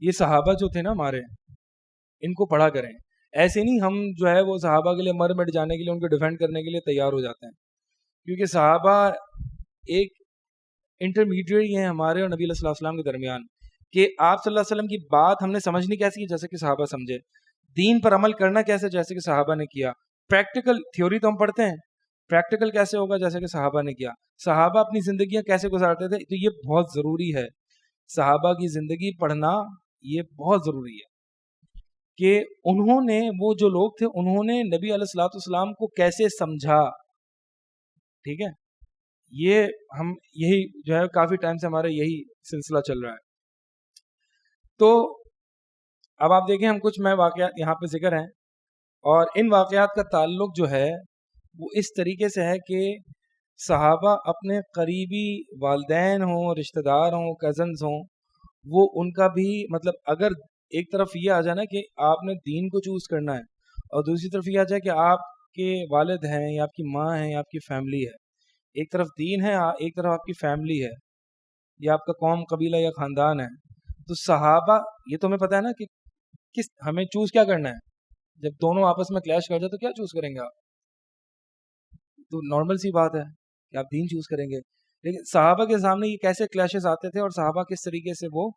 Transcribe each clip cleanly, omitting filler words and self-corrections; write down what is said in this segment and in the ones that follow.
یہ صحابہ جو تھے نا ہمارے، ان کو پڑھا کریں. ایسے نہیں ہم جو ہے وہ صحابہ کے لیے مر مٹ جانے کے لیے، ان کو ڈیفینڈ کرنے کے لیے تیار ہو جاتے ہیں، کیونکہ صحابہ ایک انٹرمیڈیٹ ہیں ہمارے اور نبی علیہ السلام کے درمیان، کہ آپ صلی اللہ علیہ وسلم کی بات ہم نے سمجھنی کیسی جیسے کہ صحابہ سمجھے، دین پر عمل کرنا کیسے جیسے کہ صحابہ نے کیا، پریکٹیکل تھیوری تو ہم پڑھتے ہیں، پریکٹیکل کیسے ہوگا جیسے کہ صحابہ نے کیا، صحابہ اپنی زندگیاں کیسے گزارتے تھے. تو یہ بہت ضروری ہے، صحابہ کی زندگی پڑھنا یہ بہت ضروری ہے کہ انہوں نے، وہ جو لوگ تھے انہوں نے نبی علیہ الصلوۃ والسلام کو کیسے سمجھا. ٹھیک ہے، یہ ہم یہی جو ہے کافی ٹائم سے ہمارا یہی سلسلہ چل رہا ہے. تو اب آپ دیکھیں ہم کچھ میں واقعات یہاں پہ ذکر ہیں، اور ان واقعات کا تعلق جو ہے وہ اس طریقے سے ہے کہ صحابہ اپنے قریبی والدین ہوں، رشتہ دار ہوں، کزنز ہوں، وہ ان کا بھی مطلب اگر ایک طرف یہ آ جائے نا کہ آپ نے دین کو چوز کرنا ہے، اور دوسری طرف یہ آ جائے کہ آپ کے والد ہیں یا آپ کی ماں ہیں یا آپ کی فیملی ہے، ایک طرف دین ہے ایک طرف آپ کی فیملی ہے یا آپ کا قوم قبیلہ یا خاندان ہے، تو صحابہ یہ تو ہمیں پتہ ہے نا کہ کس ہمیں چوز کیا کرنا ہے. جب دونوں آپس میں کلیش کر جائے تو کیا چوز کریں گے آپ؟ تو نارمل سی بات ہے کہ آپ دین چوز کریں گے. لیکن صحابہ کے سامنے یہ کیسے کلیشز آتے تھے اور صحابہ کس طریقے سے وہ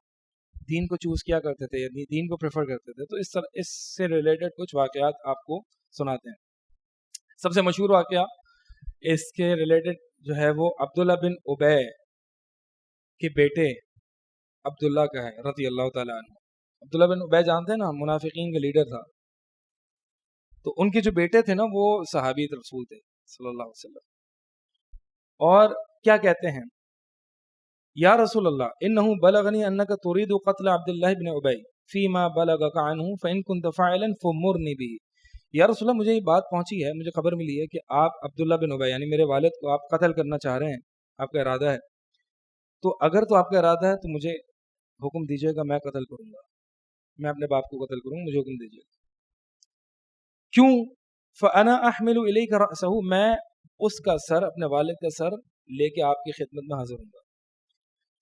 دین کو چوز کیا کرتے تھے، یعنی دین کو پریفر کرتے تھے. تو اس سے ریلیٹڈ کچھ واقعات آپ کو سناتے ہیں. سب سے مشہور واقعہ اس کے ریلیٹڈ جو ہے وہ عبداللہ بن ابے کے بیٹے عبداللہ کا ہے رضی اللہ تعالیٰ عنہ. عبداللہ بن ابے جانتے ہیں نا، منافقین کا لیڈر تھا. تو ان کے جو بیٹے تھے نا وہ صحابی رسول تھے صلی اللہ علیہ وسلم، اور کیا کہتے ہیں، یا رسول اللہ انہو بلغنی انک ترید قتل عبداللہ بن ابی فیما بلغک عنہ فان کنت فاعلا فمرنی به. یا رسول اللہ مجھے یہ بات پہنچی ہے، مجھے خبر ملی ہے کہ آپ عبداللہ بن ابی یعنی میرے والد کو آپ قتل کرنا چاہ رہے ہیں، آپ کا ارادہ ہے. تو اگر تو آپ کا ارادہ ہے تو مجھے حکم دیجیے گا، میں قتل کروں گا، میں اپنے باپ کو قتل کروں گا، مجھے حکم دیجیے گا. کیوں؟ فانا احمل الیک رأسہ، میں اس کا سر، اپنے والد کا سر لے کے آپ کی خدمت میں حاضر ہوں گا.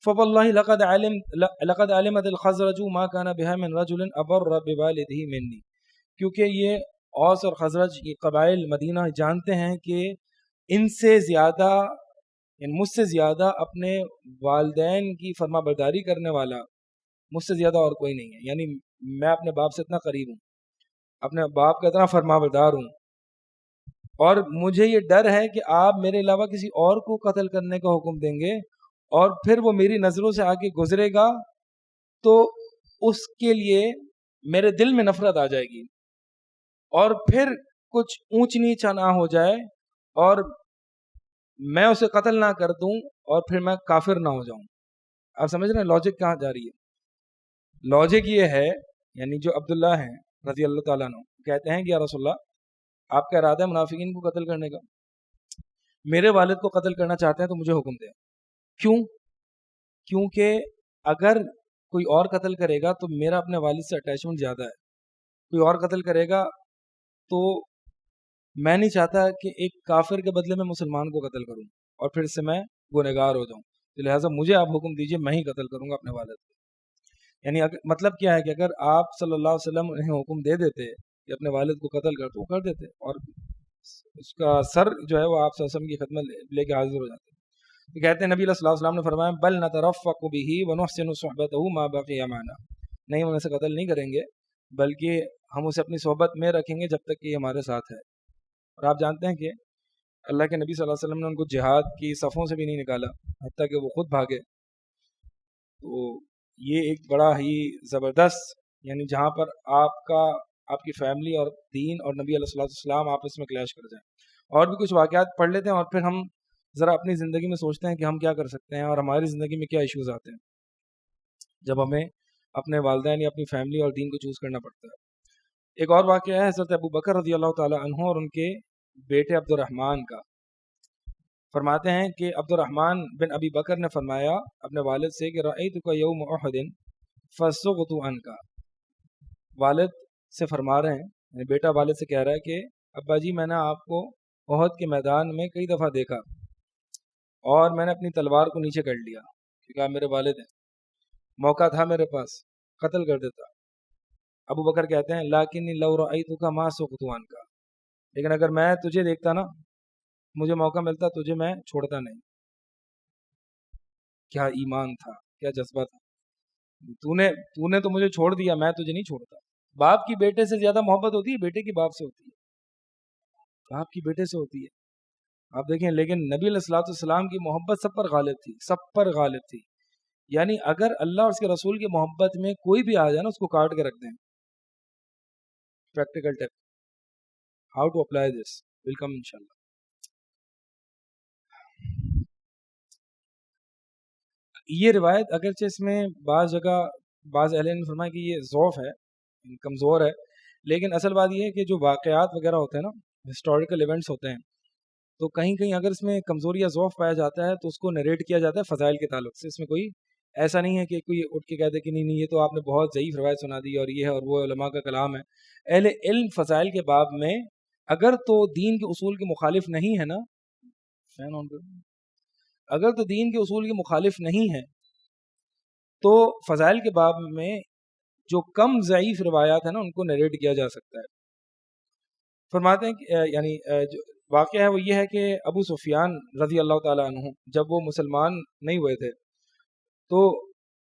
فواللہ لقد علمت الخزرج ما كان بها من رجل ابر بوالده مني، کیونکہ یہ اوس اور خزرج یہ قبائل مدینہ جانتے ہیں کہ ان سے زیادہ، یعنی مجھ سے زیادہ اپنے والدین کی فرما برداری کرنے والا مجھ سے زیادہ اور کوئی نہیں ہے. یعنی میں اپنے باپ سے اتنا قریب ہوں، اپنے باپ کا اتنا فرما بردار ہوں، اور مجھے یہ ڈر ہے کہ آپ میرے علاوہ کسی اور کو قتل کرنے کا حکم دیں گے، اور پھر وہ میری نظروں سے آگے گزرے گا تو اس کے لیے میرے دل میں نفرت آ جائے گی، اور پھر کچھ اونچ نیچ نہ ہو جائے اور میں اسے قتل نہ کر دوں اور پھر میں کافر نہ ہو جاؤں. آپ سمجھ رہے ہیں لاجک کہاں جا رہی ہے؟ لاجک یہ ہے، یعنی جو عبداللہ ہیں رضی اللہ تعالیٰ عنہ کہتے ہیں کہ یا رسول اللہ آپ کا ارادہ ہے منافقین کو قتل کرنے کا، میرے والد کو قتل کرنا چاہتے ہیں تو مجھے حکم دیں. کیوں؟ کیونکہ اگر کوئی اور قتل کرے گا تو میرا اپنے والد سے اٹیچمنٹ زیادہ ہے، کوئی اور قتل کرے گا تو میں نہیں چاہتا کہ ایک کافر کے بدلے میں مسلمان کو قتل کروں اور پھر سے میں گنہگار ہو جاؤں، تو لہٰذا مجھے آپ حکم دیجئے، میں ہی قتل کروں گا اپنے والد کو. یعنی مطلب کیا ہے کہ اگر آپ صلی اللہ علیہ وسلم انہیں حکم دے دیتے کہ اپنے والد کو قتل کر، تو وہ کر دیتے اور اس کا سر جو ہے وہ آپ صلی اللہ علیہ وسلم کی خدمت لے کے حاضر ہو جاتے. تو کہتے ہیں نبی صلی اللہ علیہ وسلم نے فرمایا بل نترفق به ونحسن صحبته ما بقي معنا، نہیں ہم اسے قتل نہیں کریں گے بلکہ ہم اسے اپنی صحبت میں رکھیں گے جب تک کہ یہ ہمارے ساتھ ہے. اور آپ جانتے ہیں کہ اللہ کے نبی صلی اللہ علیہ وسلم نے ان کو جہاد کی صفوں سے بھی نہیں نکالا حتیٰ کہ وہ خود بھاگے. تو یہ ایک بڑا ہی زبردست، یعنی جہاں پر آپ کی فیملی اور دین اور نبی علیہ السلام آپس میں کلیش کر جائیں. اور بھی کچھ واقعات پڑھ لیتے ہیں اور پھر ہم ذرا اپنی زندگی میں سوچتے ہیں کہ ہم کیا کر سکتے ہیں اور ہماری زندگی میں کیا ایشوز آتے ہیں جب ہمیں اپنے والدین یا اپنی فیملی اور دین کو چوز کرنا پڑتا ہے. ایک اور واقعہ ہے حضرت ابو بکر رضی اللہ تعالی عنہ اور ان کے بیٹے عبد الرحمن کا. فرماتے ہیں کہ عبد الرحمن بن ابی بکر نے فرمایا اپنے والد سے کہ رأیتک یوم احد فسغت عنک. والد سے فرما رہے ہیں، یعنی بیٹا والد سے کہہ رہا ہے کہ ابا جی میں نے آپ کو احد کے میدان میں کئی دفعہ دیکھا اور میں نے اپنی تلوار کو نیچے کر لیا کیونکہ آپ میرے والد ہیں، موقع تھا میرے پاس قتل کر دیتا. ابو بکر کہتے ہیں لاکنی لو رأیتک ما سقط عنک، لیکن اگر میں تجھے دیکھتا نا، مجھے موقع ملتا تجھے میں چھوڑتا نہیں. کیا ایمان تھا، کیا جذبہ تھا. تو نے تو مجھے چھوڑ دیا، میں تجھے نہیں چھوڑتا. باپ کی بیٹے سے زیادہ محبت ہوتی ہے بیٹے کی باپ سے ہوتی ہے، باپ کی بیٹے سے ہوتی ہے. آپ دیکھیں، لیکن نبی علیہ الصلوۃ والسلام کی محبت سب پر غالب تھی، سب پر غالب تھی. یعنی اگر اللہ اور اس کے رسول کی محبت میں کوئی بھی آ جائے نا، اس کو کاٹ کے رکھ دیں. Practical tip how to apply this will come انشاءاللہ. یہ روایت اگرچہ اس میں بعض جگہ بعض اہل نے فرمایا کہ یہ ضعف ہے، کمزور ہے، لیکن اصل بات یہ ہے کہ جو واقعات وغیرہ ہوتے ہیں نا، ہسٹوریکل ایونٹس ہوتے ہیں، تو کہیں کہیں اگر اس میں کمزوری یا ضعف پایا جاتا ہے تو اس کو نریٹ کیا جاتا ہے فضائل کے تعلق سے. اس میں کوئی ایسا نہیں ہے کہ کوئی اٹھ کے کہتے کہ نہیں یہ تو آپ نے بہت ضعیف روایت سنا دی اور یہ ہے اور وہ علماء کا کلام ہے. اہل علم فضائل کے باب میں اگر تو دین کے اصول کے مخالف نہیں ہے نا، اگر تو دین کے اصول کے مخالف نہیں ہے تو فضائل کے باب میں جو کم ضعیف روایات ہیں نا ان کو نریٹ کیا جا سکتا ہے. فرماتے ہیں کہ یعنی جو واقعہ ہے وہ یہ ہے کہ ابو سفیان رضی اللہ تعالیٰ عنہ جب وہ مسلمان نہیں ہوئے تھے تو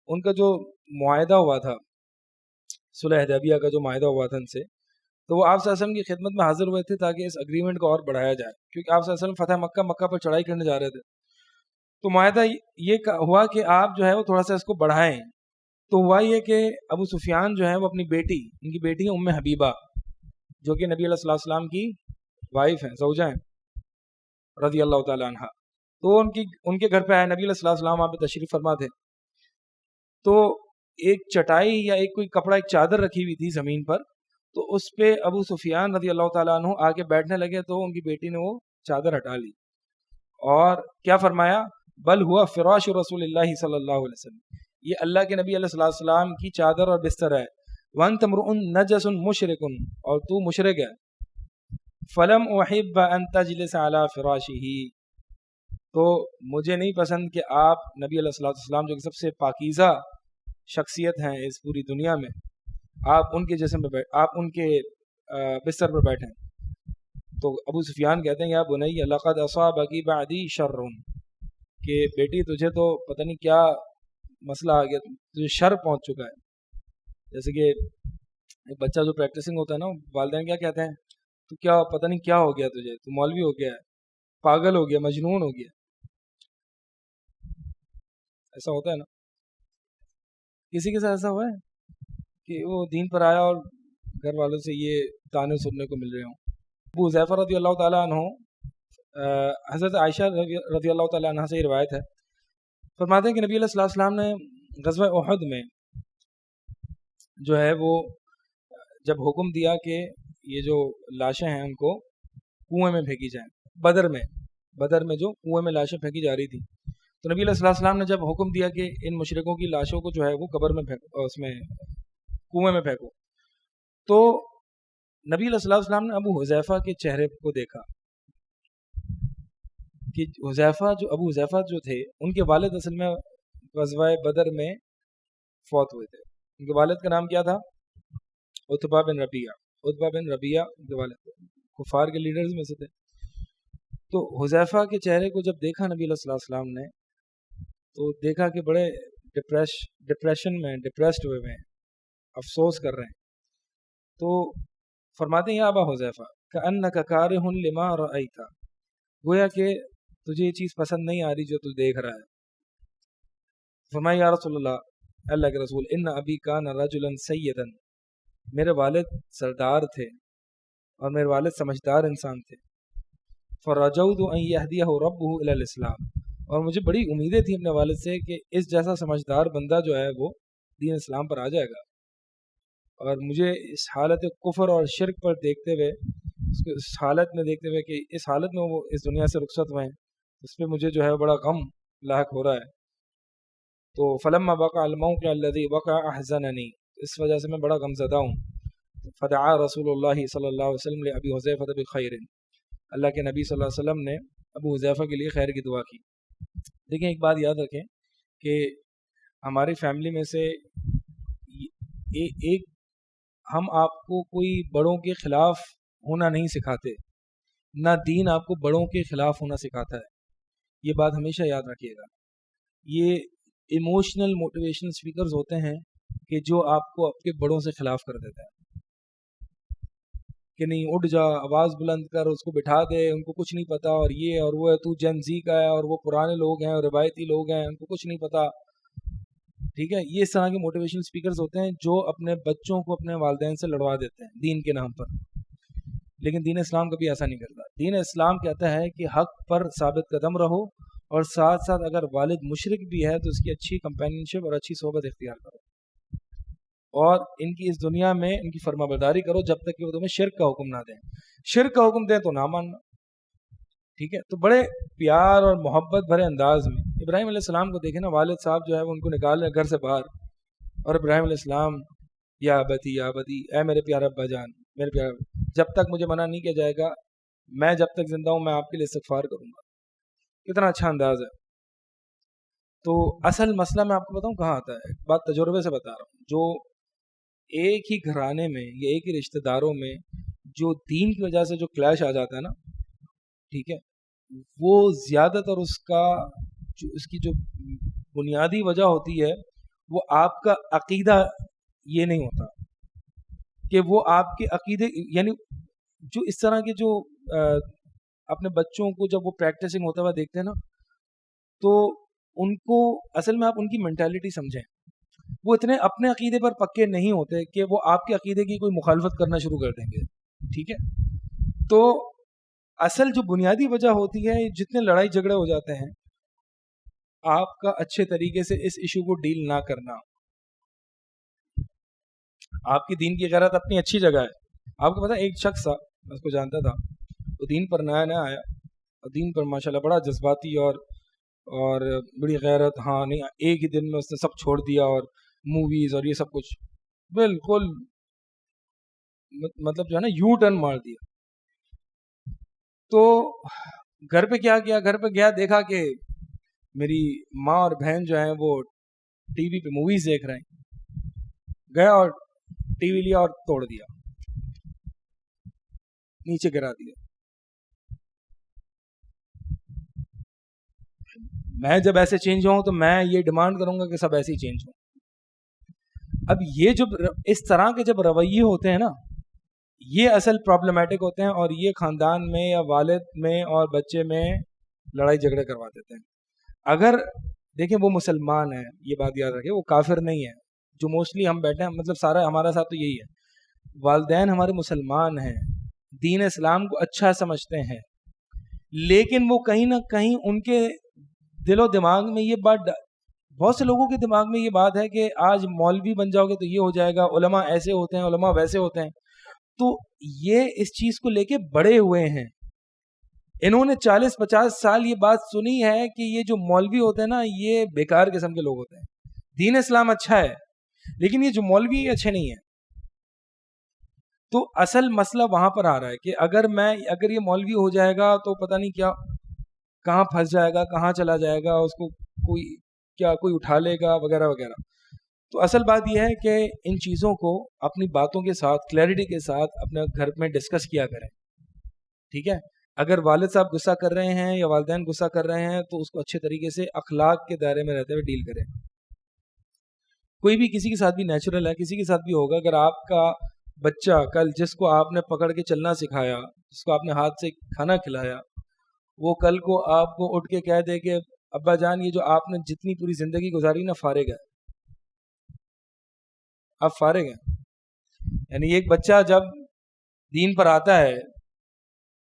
ان کا جو معاہدہ ہوا تھا، صلح حدیبیہ کا جو معاہدہ ہوا تھا ان سے، تو وہ آپ صلی اللہ علیہ وسلم کی خدمت میں حاضر ہوئے تھے تاکہ اس اگریمنٹ کو اور بڑھایا جائے، کیونکہ آپ صلی اللہ علیہ وسلم فتح مکہ پر چڑھائی کرنے جا رہے تھے. تو معاہدہ یہ ہوا کہ آپ جو ہے وہ تھوڑا سا اس کو بڑھائیں. تو ہوا یہ کہ ابو سفیان جو ہے وہ اپنی بیٹی، ان کی بیٹی ہے ام حبیبہ جو کہ نبی علیہ الصلوۃ والسلام کی وائف ہیں، زوجہ ہیں رضی اللہ تعالیٰ عنہ، تو ان کے گھر پہ آئے. نبی علیہ الصلوۃ والسلام وہاں پہ تشریف فرما تھے. تو ایک چٹائی یا ایک کوئی کپڑا، ایک چادر رکھی ہوئی تھی زمین پر، تو اس پہ ابو سفیان رضی اللہ تعالیٰ عنہ آ کے بیٹھنے لگے تو ان کی بیٹی نے وہ چادر ہٹا لی اور کیا فرمایا، بل ہوا فراش رسول اللہ صلی اللہ علیہ وسلم، یہ اللہ کے نبی علیہ الصلوۃ والسلام کی چادر اور بستر ہے. وانت امرؤ نجس مشرک، اور تو مشرک ہے. فلم احب ان تجلس علی فراشہ، تو مجھے نہیں پسند کہ آپ نبی علیہ الصلوۃ والسلام جو کہ سب سے پاکیزہ شخصیت ہیں اس پوری دنیا میں، آپ ان کے جسم پہ آپ ان کے بستر پر بیٹھیں. تو ابو سفیان کہتے ہیں یا بنی لقد اصابک بعدی شر، کہ بیٹی تجھے تو پتہ نہیں کیا مسئلہ آ گیا، تجھے شر پہنچ چکا ہے. جیسے کہ ایک بچہ جو پریکٹسنگ ہوتا ہے نا، والدین کیا کہتے ہیں، تو کیا پتہ نہیں کیا ہو گیا تجھے، تو مولوی ہو گیا ہے، پاگل ہو گیا، مجنون ہو گیا. ایسا ہوتا ہے نا، کسی کے ساتھ ایسا ہوا ہے کہ وہ دین پر آیا اور گھر والوں سے یہ تانے سننے کو مل رہے ہوں. ابو حذیفہ رضی اللہ تعالیٰ عنہ، حضرت عائشہ رضی اللہ تعالیٰ عنہ سے یہ روایت ہے، فرماتے ہیں کہ نبی علیہ الصلوۃ والسلام نے غزوہ احد میں جو ہے وہ جب حکم دیا کہ یہ جو لاشیں ہیں ان کو کنویں میں پھینکی جائیں، بدر میں جو کنویں میں لاشیں پھینکی جا رہی تھی، تو نبی علیہ الصلوۃ والسلام نے جب حکم دیا کہ ان مشرکوں کی لاشوں کو جو ہے وہ قبر میں پھینکو، اس میں کنویں میں پھینکو، تو نبی علیہ الصلوۃ والسلام نے ابو حذیفہ کے چہرے کو دیکھا کہ ابو حذیفہ جو تھے ان کے والد اصل میں غزوہ بدر میں فوت ہوئے تھے. ان کے والد کا نام کیا تھا، عتبہ بن ربیعہ ان کے والد کفار کے لیڈرز میں سے تھے. تو حذیفہ کے چہرے کو جب دیکھا نبی علیہ الصلوۃ والسلام نے، تو دیکھا کہ بڑے ڈپریشن میں ڈپریسڈ ہوئے ہیں، افسوس کر رہے ہیں. تو فرماتے ہیں یا ابا حذیفہ کأنک کارہ لما رأیت، گویا کہ تجھے یہ چیز پسند نہیں آ رہی جو تو دیکھ رہا ہے. فرمایا یا رسول اللہ، اللہ کے رسول، ان ابی کان رجلا سیدا، میرے والد سردار تھے اور میرے والد سمجھدار انسان تھے. فرجوت ان یہدیہ ربہ الی الاسلام، اور مجھے بڑی امیدیں تھیں اپنے والد سے کہ اس جیسا سمجھدار بندہ جو ہے وہ دین اسلام پر آ جائے گا. اور مجھے اس حالت کفر اور شرک پر دیکھتے ہوئے، اس حالت میں دیکھتے ہوئے کہ اس حالت میں وہ اس دنیا سے رخصت ہوئے ہیں، اس پہ مجھے جو ہے بڑا غم لاحق ہو رہا ہے. تو فلما وقع الموقع الذي وقع احزنني، اس وجہ سے میں بڑا غم زدہ ہوں. فدعا رسول اللہ صلی اللہ علیہ وسلم لابی حذیفہ بخیر، اللہ کے نبی صلی اللہ علیہ وسلم نے ابو حذیفہ کے لیے خیر کی دعا کی. دیکھیں ایک بات یاد رکھیں کہ ہماری فیملی میں سے ایک ہم آپ کو کوئی بڑوں کے خلاف ہونا نہیں سکھاتے، نہ دین آپ کو بڑوں کے خلاف ہونا سکھاتا ہے، یہ بات ہمیشہ یاد رکھیے گا۔ یہ ایموشنل موٹیویشن اسپیکرز ہوتے ہیں کہ جو آپ کو آپ کے بڑوں سے خلاف کر دیتا ہے کہ نہیں اٹھ جا، آواز بلند کر، اس کو بٹھا دے، ان کو کچھ نہیں پتا، اور یہ اور وہ ہے، تو جن زی کا ہے، اور وہ پرانے لوگ ہیں اور روایتی لوگ ہیں، ان کو کچھ نہیں پتا، ٹھیک ہے۔ یہ اس طرح کے موٹیویشن اسپیکرز ہوتے ہیں جو اپنے بچوں کو اپنے والدین سے لڑوا دیتے ہیں دین کے نام پر، لیکن دین اسلام کبھی ایسا نہیں کرتا۔ دین اسلام کہتا ہے کہ حق پر ثابت قدم رہو، اور ساتھ ساتھ اگر والد مشرک بھی ہے تو اس کی اچھی کمپینینشپ اور اچھی صحبت اختیار کرو، اور ان کی اس دنیا میں ان کی فرما برداری کرو جب تک کہ وہ تمہیں شرک کا حکم نہ دیں۔ شرک کا حکم دیں تو نہ ماننا، ٹھیک ہے۔ تو بڑے پیار اور محبت بھرے انداز میں ابراہیم علیہ السلام کو دیکھیں نا، والد صاحب جو ہے وہ ان کو نکال رہے گھر سے باہر، اور ابراہیم علیہ السلام یا ابتی یا ابتی، اے میرے پیارے ابا جان، میرے پیارے، جب تک مجھے منع نہیں کیا جائے گا، میں جب تک زندہ ہوں میں آپ کے لیے استغفار کروں گا۔ کتنا اچھا انداز ہے۔ تو اصل مسئلہ میں آپ کو بتاؤں کہاں آتا ہے، بات تجربے سے بتا رہا ہوں، جو ایک ہی گھرانے میں یا ایک ہی رشتہ داروں میں جو دین کی وجہ سے جو کلیش آ جاتا ہے نا، ٹھیک ہے، وہ زیادہ تر اس کی جو بنیادی وجہ ہوتی ہے وہ آپ کا عقیدہ یہ نہیں ہوتا کہ وہ آپ کے عقیدے، یعنی جو اس طرح کے جو اپنے بچوں کو جب وہ پریکٹسنگ ہوتا ہوا دیکھتے ہیں نا، تو ان کو اصل میں آپ ان کی مینٹالٹی سمجھیں، وہ اتنے اپنے عقیدے پر پکے نہیں ہوتے کہ وہ آپ کے عقیدے کی کوئی مخالفت کرنا شروع کر دیں گے، ٹھیک ہے۔ تو اصل جو بنیادی وجہ ہوتی ہے، جتنے لڑائی جھگڑے ہو جاتے ہیں، آپ کا اچھے طریقے سے اس ایشو کو ڈیل نہ کرنا۔ آپ کی دین کی غیرت اپنی اچھی جگہ ہے، آپ کو پتا ایک شخص تھا میں اس کو جانتا تھا، وہ دین پر نیا نیا آیا، اور دین پر ماشاءاللہ بڑا جذباتی اور بڑی غیرت، ہاں نہیں ایک ہی دن میں اس نے سب چھوڑ دیا، اور موویز اور یہ سب کچھ بالکل مطلب جو ہے نا یو ٹرن مار دیا۔ تو گھر پہ کیا کیا، گھر پہ گیا دیکھا کہ میری ماں اور بہن جو ہیں وہ ٹی وی پہ موویز دیکھ رہے ہیں، گیا اور ٹی وی لیا اور توڑ دیا، نیچے گرا دیا۔ میں جب ایسے چینج ہوں تو میں یہ ڈیمانڈ کروں گا کہ سب ایسے ہی چینج ہوں۔ اب یہ جو اس طرح کے جب رویے ہوتے ہیں نا، یہ اصل پرابلمٹک ہوتے ہیں، اور یہ خاندان میں یا والد میں اور بچے میں لڑائی جھگڑے کروا دیتے ہیں۔ اگر دیکھیں وہ مسلمان ہے، یہ بات یاد رکھیں، وہ کافر نہیں ہے، جو موسٹلی ہم بیٹھے ہیں، مطلب سارا ہمارا ساتھ تو یہی ہے، والدین ہمارے مسلمان ہیں، دین اسلام کو اچھا سمجھتے ہیں، لیکن وہ کہیں نہ کہیں ان کے دل و دماغ میں یہ بات، بہت سے لوگوں کے دماغ میں یہ بات ہے کہ آج مولوی بن جاؤ گے تو یہ ہو جائے گا، علماء ایسے ہوتے ہیں، علماء ویسے ہوتے ہیں۔ تو یہ اس چیز کو لے کے بڑے ہوئے ہیں، انہوں نے 40-50 سال یہ بات سنی ہے کہ یہ جو مولوی ہوتے ہیں نا، یہ بیکار قسم کے لوگ ہوتے ہیں، دین اسلام اچھا ہے لیکن یہ جو مولوی یہ اچھے نہیں ہیں۔ تو اصل مسئلہ وہاں پر آ رہا ہے کہ اگر یہ مولوی ہو جائے گا تو پتہ نہیں کیا کہاں پھنس جائے گا، کہاں چلا جائے گا، اس کو کوئی اٹھا لے گا وغیرہ وغیرہ۔ تو اصل بات یہ ہے کہ ان چیزوں کو اپنی باتوں کے ساتھ کلیئرٹی کے ساتھ اپنے گھر میں ڈسکس کیا کریں، ٹھیک ہے۔ اگر والد صاحب غصہ کر رہے ہیں یا والدین غصہ کر رہے ہیں تو اس کو اچھے طریقے سے اخلاق کے دائرے میں رہتے ہوئے ڈیل کریں۔ کوئی بھی کسی کے ساتھ بھی نیچرل ہے، کسی کے ساتھ بھی ہوگا۔ اگر آپ کا بچہ کل جس کو آپ نے پکڑ کے چلنا سکھایا، جس کو آپ نے ہاتھ سے کھانا کھلایا، وہ کل کو آپ کو اٹھ کے کہہ دے کہ ابا جان یہ جو آپ نے جتنی پوری زندگی گزاری نا فارغ ہے، آپ فارغ ہیں، یعنی ایک بچہ جب دین پر آتا ہے،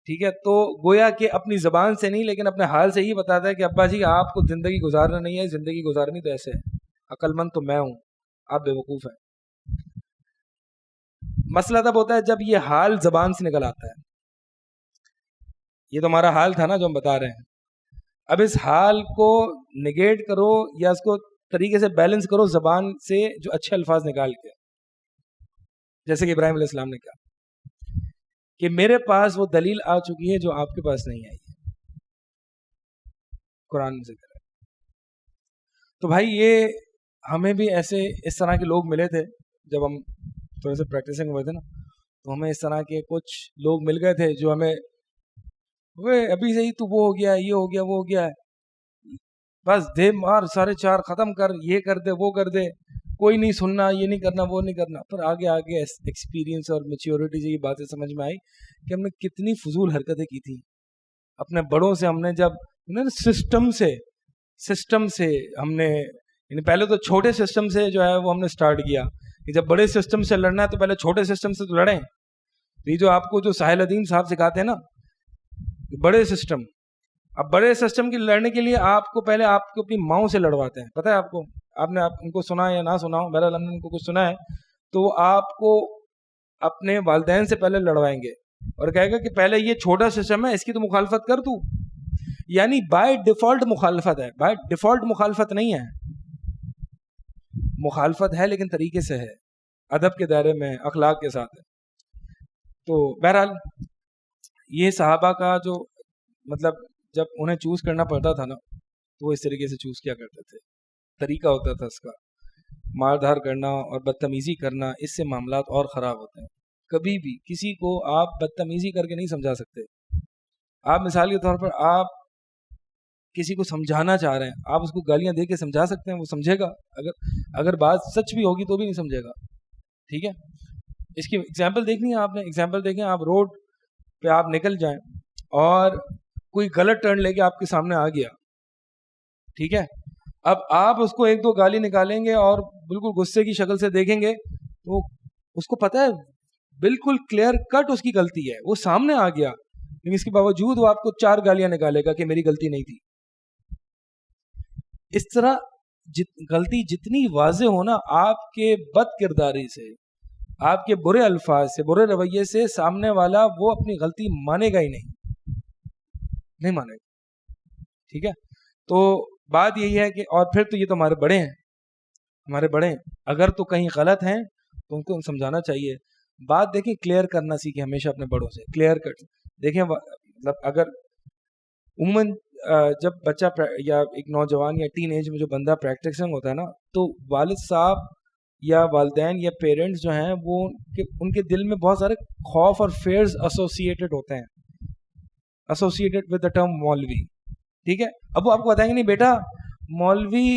ٹھیک ہے، تو گویا کہ اپنی زبان سے نہیں لیکن اپنے حال سے ہی بتاتا ہے کہ ابا جی آپ کو زندگی گزارنا نہیں ہے، زندگی گزارنی تو ایسے ہے، عقل مند تو میں ہوں، آپ بے وقوف ہیں۔ مسئلہ تب ہوتا ہے جب یہ حال زبان سے نکل آتا ہے، یہ تو ہمارا حال تھا نا جو ہم بتا رہے ہیں، اب اس حال کو نگیٹ کرو یا اس کو طریقے سے بیلنس کرو زبان سے جو اچھے الفاظ نکال کے، جیسے کہ ابراہیم علیہ السلام نے کہا کہ میرے پاس وہ دلیل آ چکی ہے جو آپ کے پاس نہیں آئی ہے، قرآن میں ذکر ہے۔ تو بھائی یہ ہمیں بھی ایسے اس طرح کے لوگ ملے تھے جب ہم تھوڑے سے پریکٹسنگ ہوئے تھے نا، تو ہمیں اس طرح کے کچھ لوگ مل گئے تھے جو ہمیں وہ ابھی سے ہی تو وہ ہو گیا ہے، یہ ہو گیا، وہ ہو گیا ہے، بس دے مار سارے چار ختم کر، یہ کر دے وہ کر دے، کوئی نہیں سننا، یہ نہیں کرنا وہ نہیں کرنا. پر آگے آگے ایکسپیرینس اور میچیورٹی سے یہ باتیں سمجھ میں آئی کہ ہم نے کتنی فضول حرکتیں کی تھیں اپنے بڑوں سے. ہم نے جب سسٹم سے ہم نے، یعنی پہلے تو چھوٹے سسٹم سے جو ہے وہ ہم نے سٹارٹ کیا کہ جب بڑے سسٹم سے لڑنا ہے تو پہلے چھوٹے سسٹم سے تو لڑیں. یہ جو آپ کو جو ساحل ادیم صاحب سکھاتے ہیں نا بڑے سسٹم، اب بڑے سسٹم کی لڑنے کے لیے آپ کو پہلے آپ کو اپنی ماؤں سے لڑواتے ہیں. پتہ ہے آپ کو، آپ نے ان کو سنا یا نہ سنا ہو، بہرحال ہم نے ان کو کچھ سنا ہے، تو آپ کو اپنے والدین سے پہلے لڑوائیں گے اور کہے گا کہ پہلے یہ چھوٹا سسٹم ہے، اس کی تو مخالفت کر تو. یعنی بائی ڈیفالٹ مخالفت ہے، بائی ڈیفالٹ مخالفت نہیں ہے، مخالفت ہے لیکن طریقے سے ہے، ادب کے دائرے میں، اخلاق کے ساتھ ہے. تو بہرحال یہ صحابہ کا جو مطلب جب انہیں چوز کرنا پڑتا تھا نا تو وہ اس طریقے سے چوز کیا کرتے تھے، طریقہ ہوتا تھا اس کا. مار دھار کرنا اور بدتمیزی کرنا، اس سے معاملات اور خراب ہوتے ہیں. کبھی بھی کسی کو آپ بدتمیزی کر کے نہیں سمجھا سکتے. آپ مثال کے طور پر آپ کسی کو سمجھانا چاہ رہے ہیں، آپ اس کو گالیاں دے کے سمجھا سکتے ہیں، وہ سمجھے گا، اگر بات سچ بھی ہوگی تو بھی نہیں سمجھے گا. ٹھیک ہے، اس کی ایگزامپل دیکھنی ہے آپ نے. ایگزامپل دیکھیں، آپ روڈ پہ آپ نکل جائیں اور کوئی غلط ٹرن لے کے آپ کے سامنے آ گیا، ٹھیک ہے، اب آپ اس کو ایک دو گالی نکالیں گے اور بالکل غصے کی شکل سے دیکھیں گے تو اس کو پتہ ہے بالکل کلیئر کٹ اس کی غلطی ہے، وہ سامنے آ گیا، لیکن اس کے باوجود وہ آپ کو 4 گالیاں نکالے گا کہ میری غلطی نہیں تھی. اس طرح غلطی جتنی واضح ہونا آپ کے بد کرداری سے، آپ کے برے الفاظ سے، برے رویے سے، سامنے والا وہ اپنی غلطی مانے گا ہی نہیں مانے گا. ٹھیک ہے، تو بات یہی ہے کہ اور پھر تو یہ تو ہمارے بڑے ہیں، اگر تو کہیں غلط ہیں تو ان کو سمجھانا چاہیے. بات دیکھیں کلیئر کرنا سیکھیں ہمیشہ اپنے بڑوں سے، کلیئر کٹ. دیکھیں مطلب اگر عموماً جب بچہ یا ایک نوجوان یا ٹین ایج میں جو بندہ پریکٹسنگ ہوتا ہے نا، تو والد صاحب یا والدین یا پیرنٹس جو ہیں وہ ان کے دل میں بہت سارے خوف اور فیئرز ایسوسیٹڈ ہوتے ہیں، ایسوسیٹڈ ود دا ٹرم مولوی. ٹھیک ہے، اب وہ آپ کو بتائیں گے نہیں بیٹا مولوی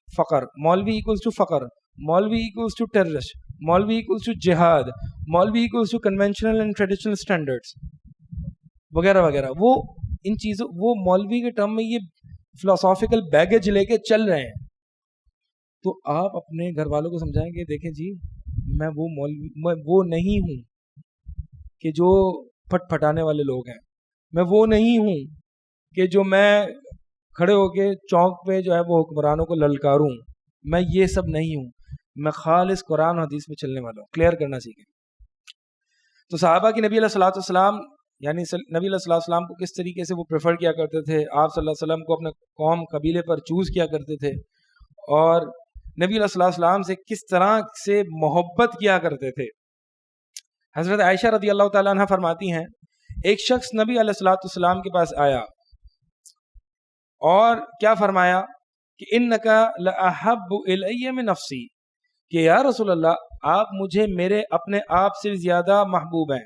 فقر، مولوی ایکولز ٹو فقر، مولوی ایکولز ٹو ٹیررسٹ، مولوی ایکولز ٹو جہاد، مولوی equals to conventional and traditional standards وغیرہ وغیرہ. وہ ان چیزوں، وہ مولوی کے ٹرم میں یہ فلاسافیکل بیگیج لے کے چل رہے ہیں. تو آپ اپنے گھر والوں کو سمجھائیں گے دیکھیں جی میں وہ مولوی، میں وہ نہیں ہوں کہ جو پھٹ پھٹانے والے لوگ ہیں، میں وہ نہیں ہوں کہ جو میں کھڑے ہو کے چوک پہ جو ہے وہ حکمرانوں کو للکاروں، میں یہ سب نہیں ہوں، میں خالص قرآن و حدیث میں چلنے والا ہوں. کلیئر کرنا سیکھیں. تو صحابہ کی نبی علیہ الصلوۃ والسلام، یعنی نبی علیہ الصلوۃ والسلام کو کس طریقے سے وہ پریفر کیا کرتے تھے، آپ صلی اللہ علیہ وسلم کو اپنے قوم قبیلے پر چوز کیا کرتے تھے، اور نبی علیہ الصلوۃ والسلام سے کس طرح سے محبت کیا کرتے تھے. حضرت عائشہ رضی اللہ تعالیٰ عنہ فرماتی ہیں ایک شخص نبی علیہ الصلوۃ والسلام کے پاس آیا اور کیا فرمایا کہ انکا لأحب الی من نفسی، کہ یا رسول اللہ آپ مجھے میرے اپنے آپ سے زیادہ محبوب ہیں،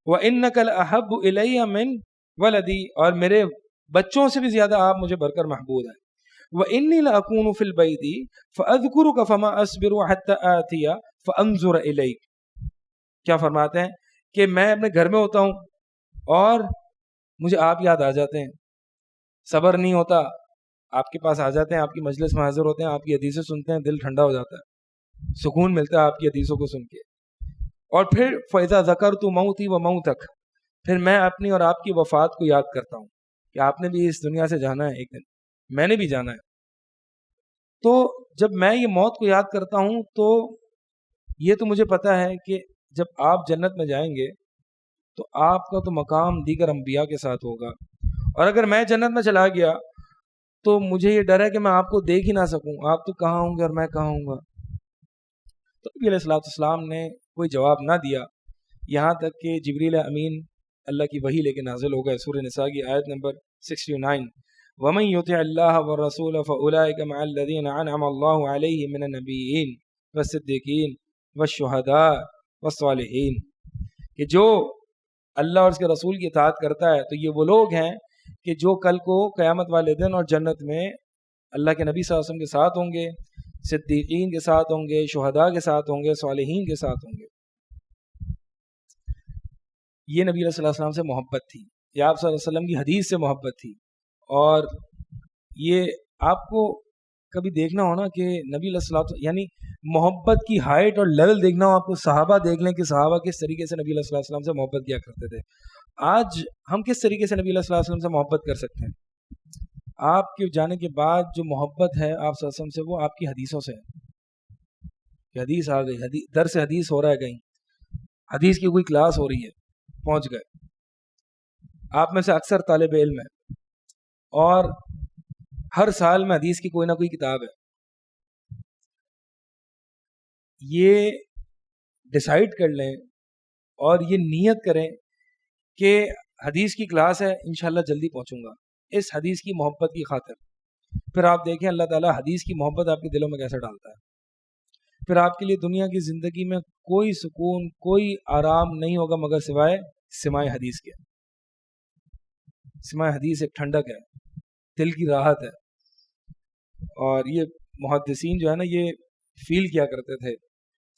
وَإِنَّكَ لَأَحَبُّ إِلَيَّ مِن وَلَدِي، اور میرے بچوں سے بھی زیادہ آپ مجھے بڑھ کر محبوب ہیں، وَإِنِّي لَأَكُونُ فِي الْبَيْتِ فَأَذْكُرُكَ فَمَا أَصْبِرُ حَتَّى آتِيَ فَأَنظُرَ إِلَيْكَ. کیا فرماتے ہیں کہ میں اپنے گھر میں ہوتا ہوں اور مجھے آپ یاد آ جاتے ہیں، صبر نہیں ہوتا، آپ کے پاس آ جاتے ہیں، آپ کی مجلس میں حاضر ہوتے ہیں، آپ کی حدیثیں سنتے ہیں، دل ٹھنڈا ہو جاتا ہے، سکون ملتا ہے آپ کی حدیثوں کو سن کے. اور پھر فَإِذَا ذَكَرْتُ مَوْتِي وَمَوْتَكَ، پھر میں اپنی اور آپ کی وفات کو یاد کرتا ہوں کہ آپ نے بھی اس دنیا سے جانا ہے ایک دن، میں نے بھی جانا ہے. تو جب میں یہ موت کو یاد کرتا ہوں تو یہ تو مجھے پتا ہے کہ جب آپ جنت میں جائیں گے تو آپ کا تو مقام دیگر انبیاء کے ساتھ ہوگا، اور اگر میں جنت میں چلا گیا تو مجھے یہ ڈر ہے کہ میں آپ کو دیکھ ہی نہ سکوں، آپ تو کہاں ہوں گے اور میں کہاں ہوں گا. تو نبی علیہ الصلوۃ والسلام نے کوئی جواب نہ دیا یہاں تک کہ جبریل امین اللہ کی وحی لے کے نازل ہو گئے. سورہ نساء کی آیت نمبر 69، وَمَن يُطِعِ اللَّهَ وَالرَّسُولَ فَأُولَٰئِكَ مَعَ الَّذِينَ أَنْعَمَ اللَّهُ عَلَيْهِم مِّنَ النَّبِيِّينَ وَالصِّدِّيقِينَ والشہداء والصالحین، کہ جو اللہ اور اس کے رسول کی اطاعت کرتا ہے تو یہ وہ لوگ ہیں کہ جو کل کو قیامت والے دن اور جنت میں اللہ کے نبی صلی اللہ علیہ وسلم کے ساتھ ہوں گے، صدیقین کے ساتھ ہوں گے، شہداء کے ساتھ ہوں گے، صالحین کے ساتھ ہوں گے۔ یہ نبی صلی اللہ علیہ وسلم سے محبت تھی، یہ آپ صلی اللہ علیہ وسلم کی حدیث سے محبت تھی۔ اور یہ آپ کو کبھی دیکھنا ہو نا کہ نبی علیہ الصلوۃ یعنی محبت کی ہائٹ اور لیول دیکھنا ہو، آپ کو صحابہ دیکھ لیں کہ صحابہ کس طریقے سے نبی علیہ السلام سے محبت کیا کرتے تھے۔ آج ہم کس طریقے سے نبی علیہ السلام سے محبت کر سکتے ہیں؟ آپ کے جانے کے بعد جو محبت ہے آپ صلی اللہ علیہ وسلم سے، وہ آپ کی حدیثوں سے ہے کہ حدیث آ گئی، درس حدیث ہو رہا ہے، کہیں حدیث کی کوئی کلاس ہو رہی ہے، پہنچ گئے۔ آپ میں سے اکثر طالب علم ہے اور ہر سال میں حدیث کی کوئی نہ کوئی کتاب ہے۔ یہ ڈیسائیڈ کر لیں اور یہ نیت کریں کہ حدیث کی کلاس ہے، انشاءاللہ جلدی پہنچوں گا اس حدیث کی محبت کی خاطر۔ پھر آپ دیکھیں اللہ تعالیٰ حدیث کی محبت آپ کے دلوں میں کیسے ڈالتا ہے۔ پھر آپ کے لیے دنیا کی زندگی میں کوئی سکون، کوئی آرام نہیں ہوگا مگر سوائے سماع حدیث کے۔ سماع حدیث ایک ٹھنڈک ہے، دل کی راحت ہے۔ اور یہ محدثین جو ہے نا، یہ فیل کیا کرتے تھے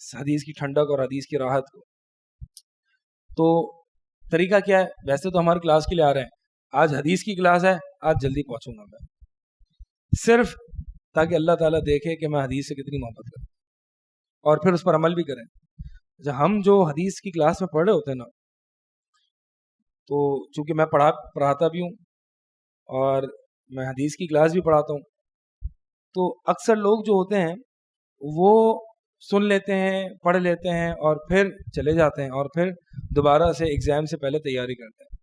حدیث کی ٹھنڈک اور حدیث کی راحت کو۔ تو طریقہ کیا ہے؟ ویسے تو ہماری کلاس کے لیے آ رہے ہیں، آج حدیث کی کلاس ہے، آج جلدی پہنچوں گا میں، صرف تاکہ اللہ تعالیٰ دیکھے کہ میں حدیث سے کتنی محبت کروں اور پھر اس پر عمل بھی کریں۔ جب ہم جو حدیث کی کلاس میں پڑھ رہے ہوتے ہیں نا، تو چونکہ میں پڑھاتا بھی ہوں اور میں حدیث کی کلاس بھی پڑھاتا ہوں، تو اکثر لوگ جو ہوتے ہیں وہ سن لیتے ہیں، پڑھ لیتے ہیں اور پھر چلے جاتے ہیں اور پھر دوبارہ سے ایگزام سے پہلے تیاری کرتے ہیں۔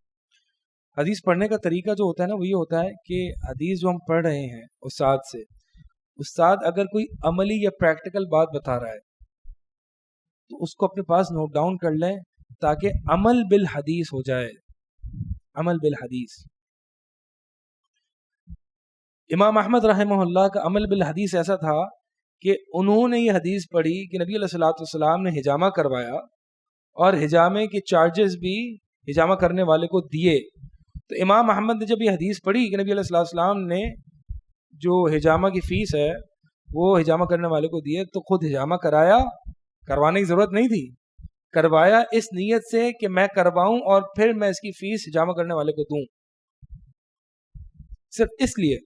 حدیث پڑھنے کا طریقہ جو ہوتا ہے نا، وہ یہ ہوتا ہے کہ حدیث جو ہم پڑھ رہے ہیں استاد سے، استاد اگر کوئی عملی یا پریکٹیکل بات بتا رہا ہے تو اس کو اپنے پاس نوٹ ڈاؤن کر لیں تاکہ عمل بالحدیث ہو جائے۔ عمل بالحدیث، امام احمد رحمہ اللہ کا عمل بالحدیث ایسا تھا کہ انہوں نے یہ حدیث پڑھی کہ نبی علیہ الصلوۃ والسلام نے حجامہ کروایا اور حجامے کے چارجز بھی حجامہ کرنے والے کو دیے۔ تو امام احمد نے جب یہ حدیث پڑھی کہ نبی علیہ الصلوۃ والسلام نے جو حجامہ کی فیس ہے وہ حجامہ کرنے والے کو دیے، تو خود حجامہ کروانے کی ضرورت نہیں تھی، کروایا اس نیت سے کہ میں کرواؤں اور پھر میں اس کی فیس حجامہ کرنے والے کو دوں، صرف اس لیے۔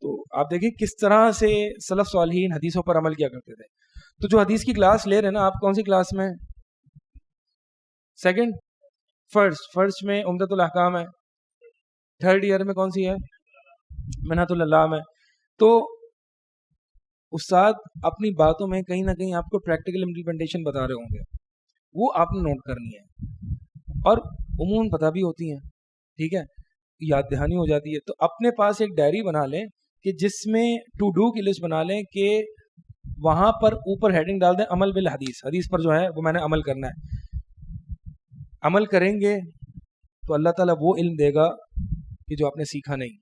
تو آپ دیکھیں کس طرح سے سلف صالحین حدیثوں پر عمل کیا کرتے تھے۔ تو جو حدیث کی کلاس لے رہے ہیں نا آپ، کون سی کلاس میں؟ سیکنڈ؟ فرسٹ میں عمدۃ الاحکام ہے، تھرڈ ایئر میں کون سی ہے؟ منہۃ العلام ہے۔ تو استاد اپنی باتوں میں کہیں نہ کہیں آپ کو پریکٹیکل امپلیمنٹیشن بتا رہے ہوں گے، وہ آپ نے نوٹ کرنی ہے اور عموماً پتہ بھی ہوتی ہیں، ٹھیک ہے، یاد دہانی ہو جاتی ہے۔ تو اپنے پاس ایک ڈائری بنا لیں کہ جس میں ٹو ڈو کی لسٹ بنا لیں کہ وہاں پر اوپر ہیڈنگ ڈال دیں عمل بالحدیث، حدیث پر جو ہے وہ میں نے عمل کرنا ہے۔ عمل کریں گے تو اللہ تعالیٰ وہ علم دے گا کہ جو آپ نے سیکھا نہیں،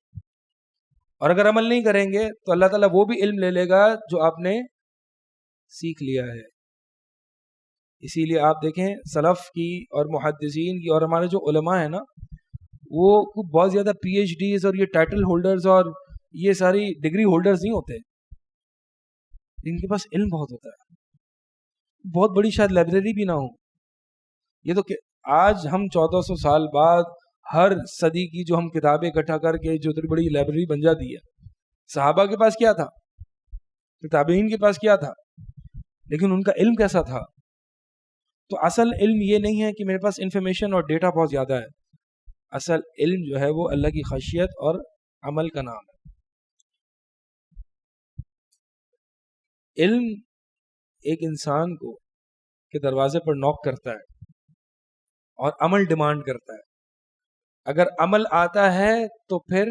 اور اگر عمل نہیں کریں گے تو اللہ تعالیٰ وہ بھی علم لے لے گا جو آپ نے سیکھ لیا ہے۔ اسی لیے آپ دیکھیں سلف کی اور محدثین کی اور ہمارے جو علماء ہیں نا، وہ بہت زیادہ پی ایچ ڈیز اور یہ ٹائٹل ہولڈرز اور یہ ساری ڈگری ہولڈرز نہیں ہوتے، ان کے پاس علم بہت ہوتا ہے، بہت بڑی شاید لائبریری بھی نہ ہو۔ یہ تو کہ آج ہم 1400 سال بعد ہر صدی کی جو ہم کتابیں اکٹھا کر کے جو اتنی بڑی لائبریری بن جاتی ہے، صحابہ کے پاس کیا تھا، تابعین کے پاس کیا تھا، لیکن ان کا علم کیسا تھا؟ تو اصل علم یہ نہیں ہے کہ میرے پاس انفارمیشن اور ڈیٹا بہت زیادہ ہے، اصل علم جو ہے وہ اللہ کی خشیت اور عمل کا نام ہے۔ علم ایک انسان کو کے دروازے پر نوک کرتا ہے اور عمل ڈیمانڈ کرتا ہے۔ اگر عمل آتا ہے تو پھر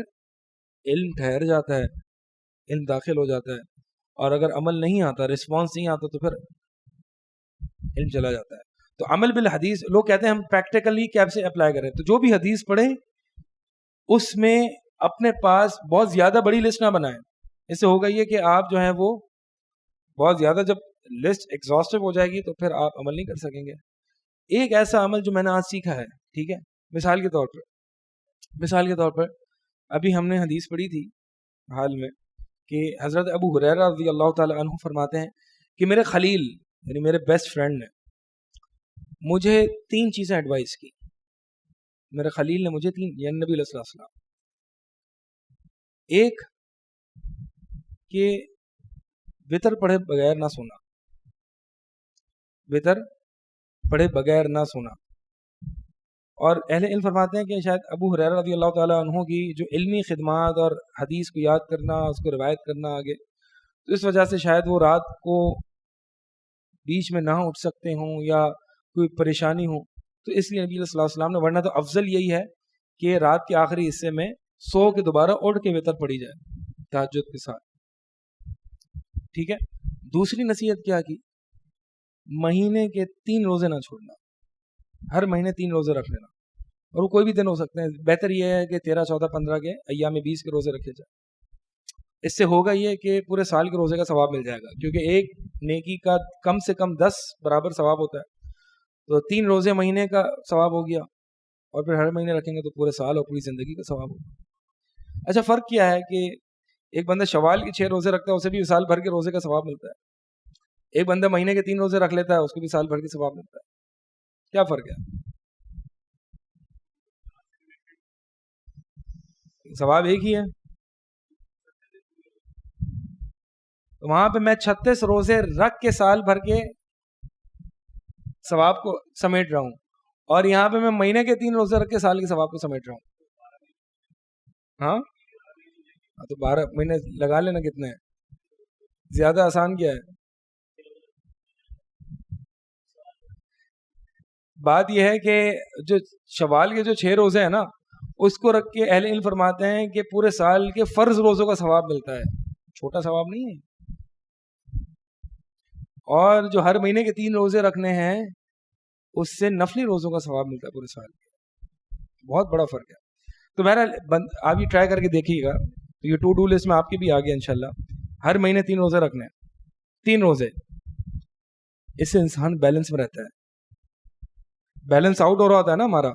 علم ٹھہر جاتا ہے، علم داخل ہو جاتا ہے، اور اگر عمل نہیں آتا، رسپانس نہیں آتا، تو پھر علم چلا جاتا ہے۔ تو عمل بالحدیث، لوگ کہتے ہیں ہم پریکٹیکلی کیسے اپلائی کریں، تو جو بھی حدیث پڑھیں اس میں اپنے پاس بہت زیادہ بڑی لسٹ نہ بنائیں۔ اس سے ہوگا یہ کہ آپ جو ہیں وہ بہت زیادہ جب لسٹ ایگزاسٹو ہو جائے گی تو پھر آپ عمل نہیں کر سکیں گے. ایک ایسا عمل جو میں نے آج سیکھا ہے, ٹھیک ہے, مثال کے طور پر ابھی ہم نے حدیث پڑھی تھی حال میں کہ حضرت ابو ہریرہ رضی اللہ تعالی عنہ فرماتے ہیں کہ میرے خلیل یعنی میرے بیسٹ فرینڈ نے مجھے 3 چیزیں ایڈوائز کی. میرے خلیل نے مجھے 3, یعنی نبی علیہ السلام, ایک کہ وتر پڑھے بغیر نہ سونا, وتر پڑھے بغیر نہ سونا. اور اہل علم فرماتے ہیں کہ شاید ابو ہریرہ رضی اللہ تعالیٰ عنہ کی جو علمی خدمات اور حدیث کو یاد کرنا, اس کو روایت کرنا آگے, تو اس وجہ سے شاید وہ رات کو بیچ میں نہ اٹھ سکتے ہوں یا کوئی پریشانی ہو, تو اس لیے نبی صلی اللہ علیہ وسلم نے, ورنہ تو افضل یہی ہے کہ رات کے آخری حصے میں سو کے دوبارہ اٹھ کے وتر پڑھی جائے تہجد کے ساتھ, ٹھیک ہے. دوسری نصیحت کیا کی, مہینے کے 3 روزے نہ چھوڑنا, ہر مہینے 3 روزے رکھ لینا, اور وہ کوئی بھی دن ہو سکتے ہیں. بہتر یہ ہے کہ 13, 14, 15 کے ایام 20 کے روزے رکھے جائیں. اس سے ہوگا یہ کہ پورے سال کے روزے کا ثواب مل جائے گا, کیونکہ ایک نیکی کا کم سے کم 10 برابر ثواب ہوتا ہے. تو 3 روزے مہینے کا ثواب ہو گیا, اور پھر ہر مہینے رکھیں گے تو پورے سال اور پوری زندگی کا ثواب ہوگا. اچھا, فرق کیا ہے کہ ایک بندہ شوال کے 6 روزے رکھتا ہے, اسے بھی سال بھر کے روزے کا ثواب ملتا ہے. ایک بندہ مہینے کے 3 روزے رکھ لیتا ہے, اس کو بھی سال بھر کے ثواب ملتا ہے. کیا فرق ہے؟ ثواب ایک ہی ہے. تو وہاں پہ میں 36 روزے رکھ کے سال بھر کے ثواب کو سمیٹ رہا ہوں, اور یہاں پہ میں مہینے کے 3 روزے رکھ کے سال کے ثواب کو سمیٹ رہا ہوں. ہاں تو 12 مہینے لگا لینا, کتنے ہیں, زیادہ آسان کیا ہے. بات یہ ہے کہ جو شوال کے جو 6 روزے ہیں نا, اس کو رکھ کے اہل علم فرماتے ہیں کہ پورے سال کے فرض روزوں کا ثواب ملتا ہے, چھوٹا ثواب نہیں ہے. اور جو ہر مہینے کے 3 روزے رکھنے ہیں, اس سے نفلی روزوں کا ثواب ملتا ہے پورے سال کے. بہت بڑا فرق ہے. تو بہرحال آپ یہ ٹرائی کر کے دیکھیے گا, تو یہ ٹو ڈو لسٹ میں آپ کے بھی آ گیا انشاءاللہ. ہر مہینے 3 روزے رکھنے ہیں, 3 روزے. اس سے انسان بیلنس میں رہتا ہے. بیلنس آؤٹ ہو رہا ہوتا ہے نا ہمارا,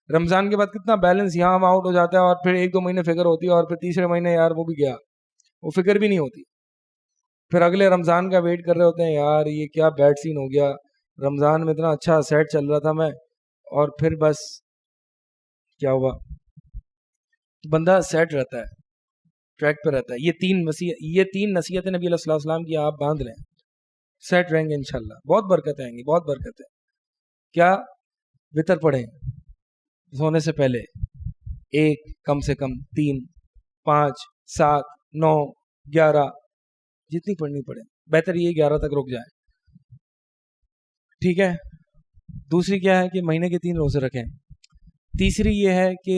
رمضان کے بعد کتنا بیلنس یہاں وہاں آؤٹ ہو جاتا ہے, اور پھر 1-2 مہینے فکر ہوتی ہے, اور پھر تیسرے مہینے یار وہ بھی گیا, وہ فکر بھی نہیں ہوتی. پھر اگلے رمضان کا ویٹ کر رہے ہوتے ہیں, یار یہ کیا بیڈ سین ہو گیا, رمضان میں اتنا اچھا سیٹ چل رہا تھا میں, اور پھر بس کیا ہوا. بندہ سیٹ رہتا ہے, ٹریک پہ رہتا ہے. یہ 3 نصیحتیں نبی علیہ السلام کی آپ باندھ لیں, سیٹ رہیں گے انشاءاللہ. بہت برکت آئیں گی, بہت برکت ہے. کیا, وتر پڑھیں سونے سے پہلے, 1 کم سے کم 3, 5, 7, 9, 11, جتنی پڑھنی پڑے. بہتر یہ 11 تک رک جائیں, ٹھیک ہے. دوسری کیا ہے کہ مہینے کے 3 روزے رکھیں. تیسری یہ ہے کہ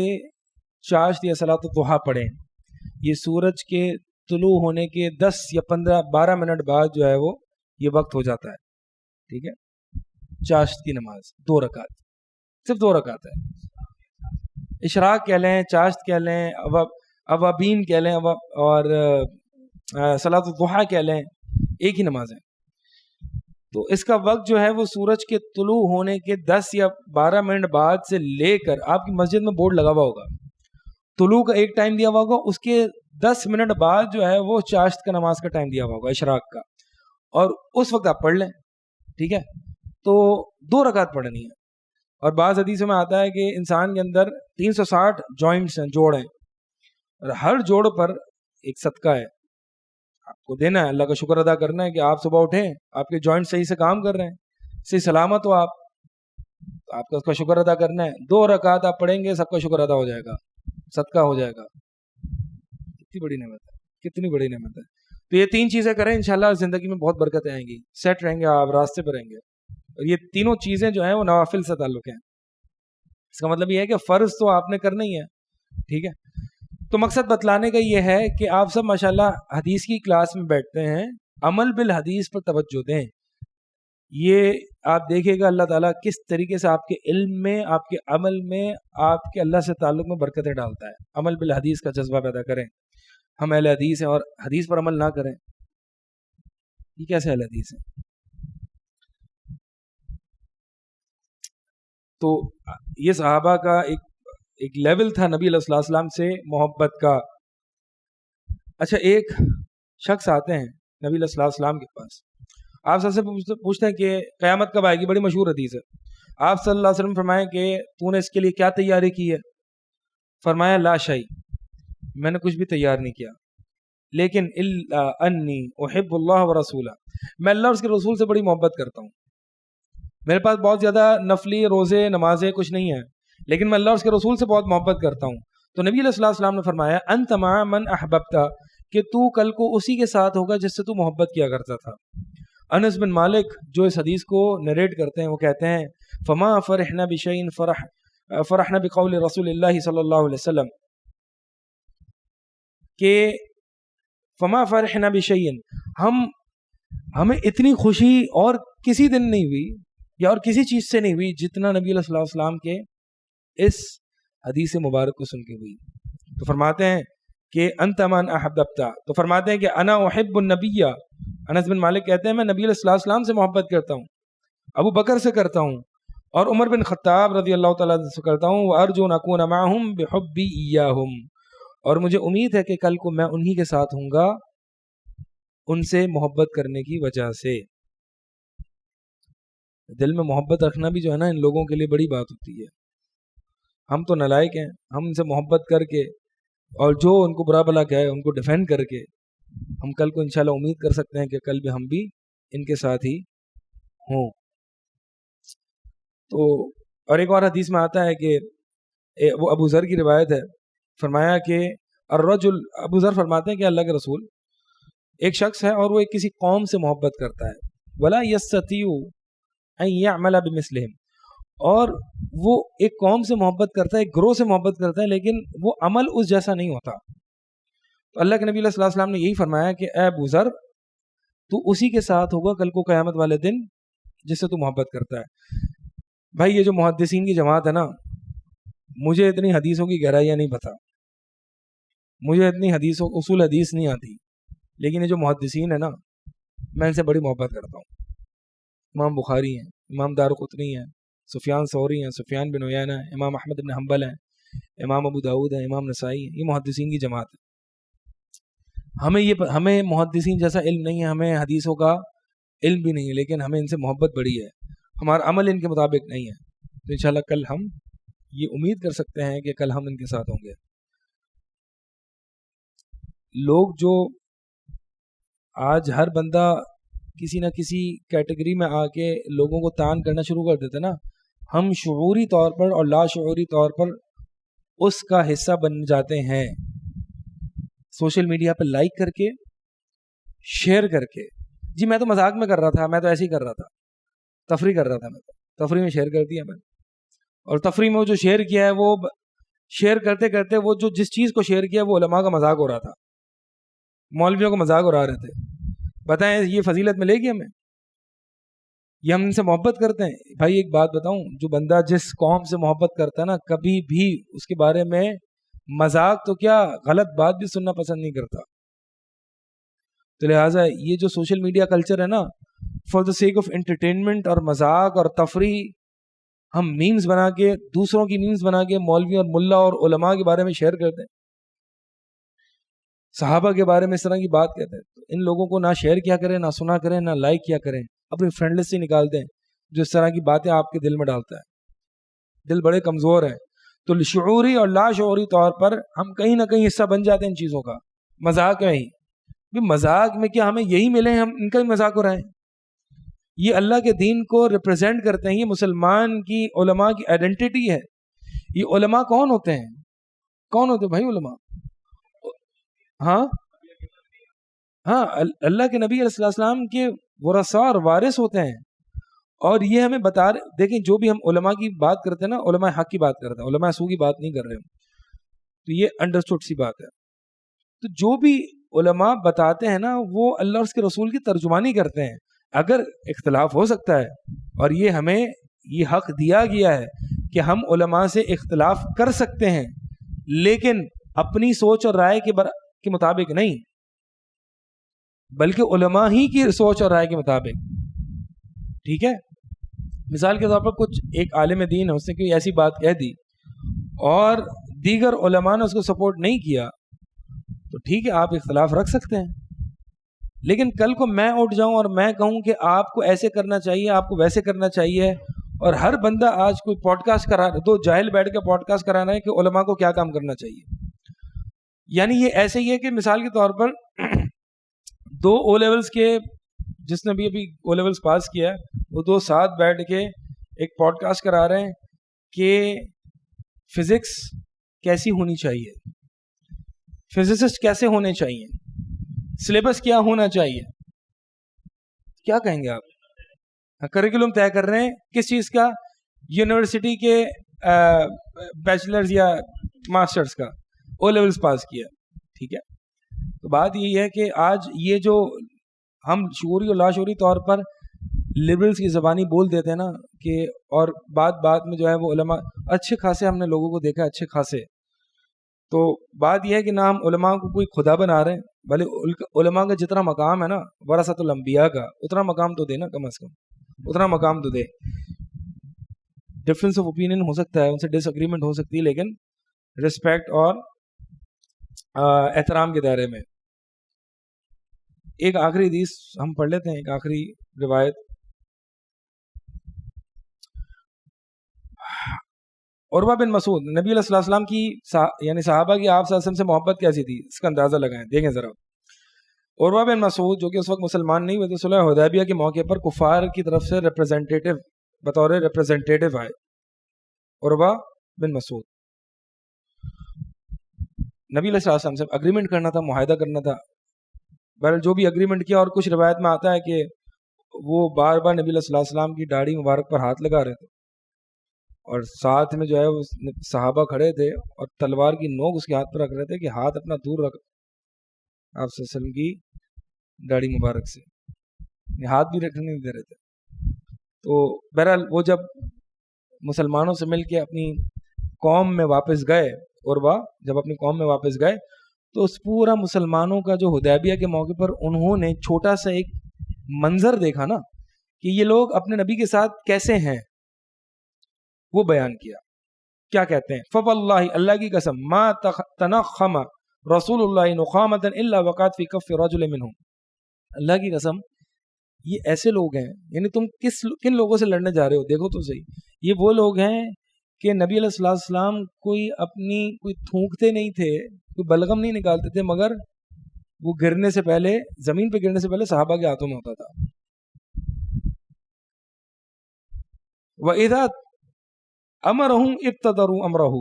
چاشت یا صلاۃ الضحیٰ پڑھیں. یہ سورج کے طلوع ہونے کے 10 یا 15 12 منٹ بعد جو ہے وہ یہ وقت ہو جاتا ہے, ٹھیک ہے. چاشت کی نماز 2 رکعت, صرف 2 رکعت ہے. اشراق کہہ لیں, چاشت کہہ لیں, اوابین کہہ لیں, اور صلاۃ الضحیٰ کہہ لیں, ایک ہی نماز ہے. تو اس کا وقت جو ہے وہ سورج کے طلوع ہونے کے 10 یا 12 منٹ بعد سے لے کر, آپ کی مسجد میں بورڈ لگا ہوا ہوگا, طلوع کا ایک ٹائم دیا ہوا ہوگا, اس کے 10 منٹ بعد جو ہے وہ چاشت کا نماز کا ٹائم دیا ہوا ہوگا, اشراق کا, اور اس وقت آپ پڑھ لیں, ٹھیک ہے. تو 2 رکعت پڑھنی ہے. اور بعض حدیثوں میں آتا ہے کہ انسان کے اندر 360 جوائنٹس ہیں, جوڑ ہیں, اور ہر جوڑ پر ایک صدقہ ہے, آپ کو دینا ہے. اللہ کا شکر ادا کرنا ہے کہ آپ صبح اٹھیں, آپ کے جوائنٹ صحیح سے کام کر رہے ہیں, صحیح سلامت ہو آپ کا اس کا شکر ادا کرنا ہے. 2 رکعت آپ پڑھیں گے, سب کا شکر ادا ہو جائے گا, صدقہ ہو جائے گا. کتنی بڑی نعمت ہے, کتنی بڑی نعمت ہے. تو یہ 3 چیزیں کریں, انشاءاللہ زندگی میں بہت برکتیں آئیں گی, سیٹ رہیں گے, آپ راستے پہ رہیں گے. اور یہ تینوں چیزیں جو ہیں وہ نوافل سے تعلق ہیں. اس کا مطلب یہ ہے کہ فرض تو آپ نے کرنا ہی ہے, ٹھیک ہے. تو مقصد بتلانے کا یہ ہے کہ آپ سب ماشاءاللہ حدیث کی کلاس میں بیٹھتے ہیں, عمل بالحدیث پر توجہ دیں. یہ آپ دیکھیں گا اللہ تعالیٰ کس طریقے سے آپ کے علم میں, آپ کے عمل میں, آپ کے اللہ سے تعلق میں برکتیں ڈالتا ہے. عمل بالحدیث کا جذبہ پیدا کریں. ہم اہل حدیث ہیں اور حدیث پر عمل نہ کریں, یہ کیسے اہل حدیث ہیں؟ تو یہ صحابہ کا ایک لیول تھا نبی علیہ السلام سے محبت کا. اچھا ایک شخص آتے ہیں نبی علیہ السلام کے پاس, آپ سب سے پوچھتے ہیں کہ قیامت کب آئے گی, بڑی مشہور حدیث ہے. آپ صلی اللہ علیہ وسلم فرمائیں کہ تو نے اس کے لیے کیا تیاری کی ہے؟ فرمایا لا شیء, میں نے کچھ بھی تیار نہیں کیا, لیکن الا انی احب اللہ ورسولہ, میں اللہ اور اس کے رسول سے بڑی محبت کرتا ہوں. میرے پاس بہت زیادہ نفلی روزے نمازیں کچھ نہیں ہیں, لیکن میں اللہ اور اس کے رسول سے بہت محبت کرتا ہوں. تو نبی علیہ السلام نے فرمایا انت مع من احببت, کہ تو کل کو اسی کے ساتھ ہوگا جس سے تو محبت کیا کرتا تھا. انس بن مالک جو اس حدیث کو نریٹ کرتے ہیں وہ کہتے ہیں فما فرحنا بشیء فرحنا بقول رسول اللہ صلی اللہ علیہ وسلم, کہ فما فرحنا بشیء, ہمیں اتنی خوشی اور کسی دن نہیں ہوئی یا اور کسی چیز سے نہیں ہوئی جتنا نبی علیہ السلام کے اس حدیث مبارک کو سن کے ہوئی. تو فرماتے ہیں کہ انت من احببت, تو فرماتے ہیں کہ انا احب النبی, انس بن مالک کہتے ہیں میں نبی علیہ السلام سے محبت کرتا ہوں, ابو بکر سے کرتا ہوں, اور عمر بن خطاب رضی اللہ تعالیٰ سے کرتا ہوں, وارجو ان اکون معهم بحبی ایاہم, اور مجھے امید ہے کہ کل کو میں انہی کے ساتھ ہوں گا ان سے محبت کرنے کی وجہ سے. دل میں محبت رکھنا بھی جو ہے نا ان لوگوں کے لیے بڑی بات ہوتی ہے. ہم تو نالائق ہیں, ہم ان سے محبت کر کے اور جو ان کو برا بھلا کہے ان کو ڈیفینڈ کر کے ہم کل کو انشاءاللہ امید کر سکتے ہیں کہ کل بھی ہم بھی ان کے ساتھ ہی ہوں. تو اور ایک اور حدیث میں آتا ہے کہ وہ ابو ذر کی روایت ہے, فرمایا کہ الرجل, ابو ذر فرماتے ہیں کہ اللہ کے رسول, ایک شخص ہے اور وہ ایک کسی قوم سے محبت کرتا ہے, ولا یستطیع ان یعمل بمثلہم, اور وہ ایک قوم سے محبت کرتا ہے, ایک گروہ سے محبت کرتا ہے, لیکن وہ عمل اس جیسا نہیں ہوتا. تو اللہ کے نبی علیہ السلام نے یہی فرمایا کہ اے ابو ذر, تو اسی کے ساتھ ہوگا کل کو قیامت والے دن جس سے تو محبت کرتا ہے. بھائی یہ جو محدثین کی جماعت ہے نا, مجھے اتنی حدیثوں کی گہرائیاں نہیں پتہ, مجھے اتنی اصول حدیث نہیں آتی, لیکن یہ جو محدثین ہے نا میں ان سے بڑی محبت کرتا ہوں. امام بخاری ہیں, امام دارقطنی ہیں, سفیان ثوری ہیں, سفیان بن عیینہ ہیں, امام احمد بن حنبل ہیں, امام ابو داؤد ہیں, امام نسائی ہیں, یہ محدثین کی جماعت ہے. ہمیں محدثین جیسا علم نہیں ہے, ہمیں حدیثوں کا علم بھی نہیں ہے, لیکن ہمیں ان سے محبت بڑی ہے, ہمارا عمل ان کے مطابق نہیں ہے. تو انشاءاللہ کل ہم یہ امید کر سکتے ہیں کہ کل ہم ان کے ساتھ ہوں گے. لوگ جو آج ہر بندہ کسی نہ کسی کیٹیگری میں آ کے لوگوں کو تان کرنا شروع کر دیتے نا, ہم شعوری طور پر اور لاشعوری طور پر اس کا حصہ بن جاتے ہیں. سوشل میڈیا پہ لائک کر کے, شیئر کر کے, جی میں تو مذاق میں کر رہا تھا, میں تو ایسے ہی کر رہا تھا, تفریح کر رہا تھا, میں تو تفریح میں شیئر کر دیا میں نے, اور تفریح میں وہ جو شیئر کیا ہے وہ شیئر کرتے کرتے وہ جو جس چیز کو شیئر کیا وہ علماء کا مذاق ہو رہا تھا, مولویوں کا مذاق اڑا رہے تھے. بتائیں یہ فضیلت ملے گی ہمیں؟ یہ ہم ان سے محبت کرتے ہیں. بھائی ایک بات بتاؤں, جو بندہ جس قوم سے محبت کرتا ہے نا کبھی بھی اس کے بارے میں مذاق تو کیا غلط بات بھی سننا پسند نہیں کرتا. تو لہٰذا یہ جو سوشل میڈیا کلچر ہے نا, for the sake of entertainment اور مذاق اور تفریح, ہم میمز بنا کے, دوسروں کی میمز بنا کے مولوی اور ملا اور علماء کے بارے میں شیئر کرتے ہیں, صحابہ کے بارے میں اس طرح کی بات کہتے ہیں. تو ان لوگوں کو نہ شیئر کیا کریں, نہ سنا کریں, نہ لائک کیا کریں, اپنی فرینڈ لسٹ سے نکال دیں جو اس طرح کی باتیں آپ کے دل میں ڈالتا ہے. دل بڑے کمزور ہیں. تو شعوری اور لاشعوری طور پر ہم کہیں نہ کہیں حصہ بن جاتے ہیں ان چیزوں کا, مذاق میں ہی. مذاق میں کیا ہمیں یہی ملے ہیں, ہم ان کا ہی مذاق اڑائیں؟ یہ اللہ کے دین کو ریپرزینٹ کرتے ہیں, یہ مسلمان کی علماء کی آئیڈینٹی ہے. یہ علماء کون ہوتے ہیں؟ کون ہوتے ہیں بھائی علماء؟ ہاں اللہ کے نبی علیہ السلام کے ورثاء اور وارث ہوتے ہیں. اور یہ ہمیں بتا رہے, دیکھیں جو بھی ہم علماء کی بات کرتے ہیں نا, علماء حق کی بات کرتے ہیں, علماء سو کی بات نہیں کر رہے ہم. تو یہ انڈرسٹوڈ سی بات ہے. تو جو بھی علماء بتاتے ہیں نا وہ اللہ اور اس کے رسول کی ترجمانی کرتے ہیں. اگر اختلاف ہو سکتا ہے, اور یہ ہمیں یہ حق دیا گیا ہے کہ ہم علماء سے اختلاف کر سکتے ہیں, لیکن اپنی سوچ اور رائے کے مطابق نہیں, بلکہ علماء ہی کی سوچ اور رائے کے مطابق. ٹھیک ہے, مثال کے طور پر کچھ ایک عالم دین ہے، اس نے کوئی ایسی بات کہہ دی اور دیگر علماء نے اس کو سپورٹ نہیں کیا، تو ٹھیک ہے آپ اختلاف رکھ سکتے ہیں، لیکن کل کو میں اٹھ جاؤں اور میں کہوں کہ آپ کو ایسے کرنا چاہیے، آپ کو ویسے کرنا چاہیے، اور ہر بندہ آج کوئی پوڈ کاسٹ کرا رہا ہے، دو جاہل بیٹھ کے پوڈ کاسٹ کرا رہے ہیں کہ علماء کو کیا کام کرنا چاہیے. یعنی یہ ایسے ہی ہے کہ مثال کے طور پر دو او لیولز کے، جس نے بھی ابھی او لیولز پاس کیا ہے، وہ دو ساتھ بیٹھ کے ایک پوڈ کاسٹ کرا رہے ہیں کہ فزکس کیسی ہونی چاہیے، فزسسٹ کیسے ہونے چاہیے، سلیبس کیا ہونا چاہیے. کیا کہیں گے آپ؟ کریکولم طے کر رہے ہیں کس چیز کا؟ یونیورسٹی کے بیچلرز یا ماسٹرز کا، او لیولز پاس کیا، ٹھیک ہے. تو بات یہی ہے کہ آج یہ جو ہم شعوری اور لاشعوری طور پر لبرلز کی زبانی بول دیتے ہیں نا کہ، اور بات میں جو ہے وہ علماء اچھے خاصے، ہم نے لوگوں کو دیکھا اچھے خاصے. تو بات یہ ہے کہ نہ ہم علماء کو کوئی خدا بنا رہے ہیں، بھلے علماء کا جتنا مقام ہے نا ورثۃ الانبیاء کا، اتنا مقام تو دے نا، کم از کم اتنا مقام تو دے. ڈفرینس آف اوپینین ہو سکتا ہے، ان سے ڈس اگریمنٹ ہو سکتی ہے، لیکن رسپیکٹ اور احترام کے دائرے میں. ایک آخری حدیث ہم پڑھ لیتے ہیں، ایک آخری روایت. عروہ بن مسعود، نبی علیہ السلام کی یعنی صحابہ کی آپ صلی اللہ علیہ وسلم سے محبت کیسی تھی، اس کا اندازہ لگائیں، دیکھیں ذرا. عروہ بن مسعود جو کہ اس وقت مسلمان نہیں ہوئے تھے، صلح حدیبیہ کے موقع پر کفار کی طرف سے بطور ریپرزینٹیٹو آئے. عروہ بن مسعود نبی علیہ السلام سے اگریمنٹ کرنا تھا، معاہدہ کرنا تھا. بہرحال جو بھی اگریمنٹ کیا، اور کچھ روایت میں آتا ہے کہ وہ بار بار نبی علیہ السلام کی داڑھی مبارک پر ہاتھ لگا رہے تھے، اور ساتھ میں جو ہے وہ صحابہ کھڑے تھے اور تلوار کی نوک اس کے ہاتھ پر رکھ رہے تھے کہ ہاتھ اپنا دور رکھ آپ صلی اللہ علیہ وسلم کی داڑھی مبارک سے، ہاتھ بھی رکھنے نہیں دے رہے تھے. تو بہرحال وہ جب مسلمانوں سے مل کے اپنی قوم میں واپس گئے، عروہ جب اپنی قوم میں واپس گئے، تو اس پورا مسلمانوں کا جو حدیبیہ کے موقع پر انہوں نے چھوٹا سا ایک منظر دیکھا نا کہ یہ لوگ اپنے نبی کے ساتھ کیسے ہیں، وہ بیان کیا. کیا کہتے ہیں؟ فواللہ، اللہ کی قسم، ما تنخم رسول اللہ نخامۃ الا وقعت فی کف رجل منہم. اللہ کی قسم یہ ایسے لوگ ہیں، یعنی تم کن لوگوں سے لڑنے جا رہے ہو؟ دیکھو تو صحیح، یہ وہ لوگ ہیں کہ نبی علیہ السلام کوئی تھونکتے نہیں تھے، کوئی بلغم نہیں نکالتے تھے، مگر وہ گرنے سے پہلے، زمین پہ گرنے سے پہلے صحابہ کے ہاتھوں میں ہوتا تھا. وَإِذَا أَمَرَهُمْ ابْتَدَرُوا أَمْرَهُ،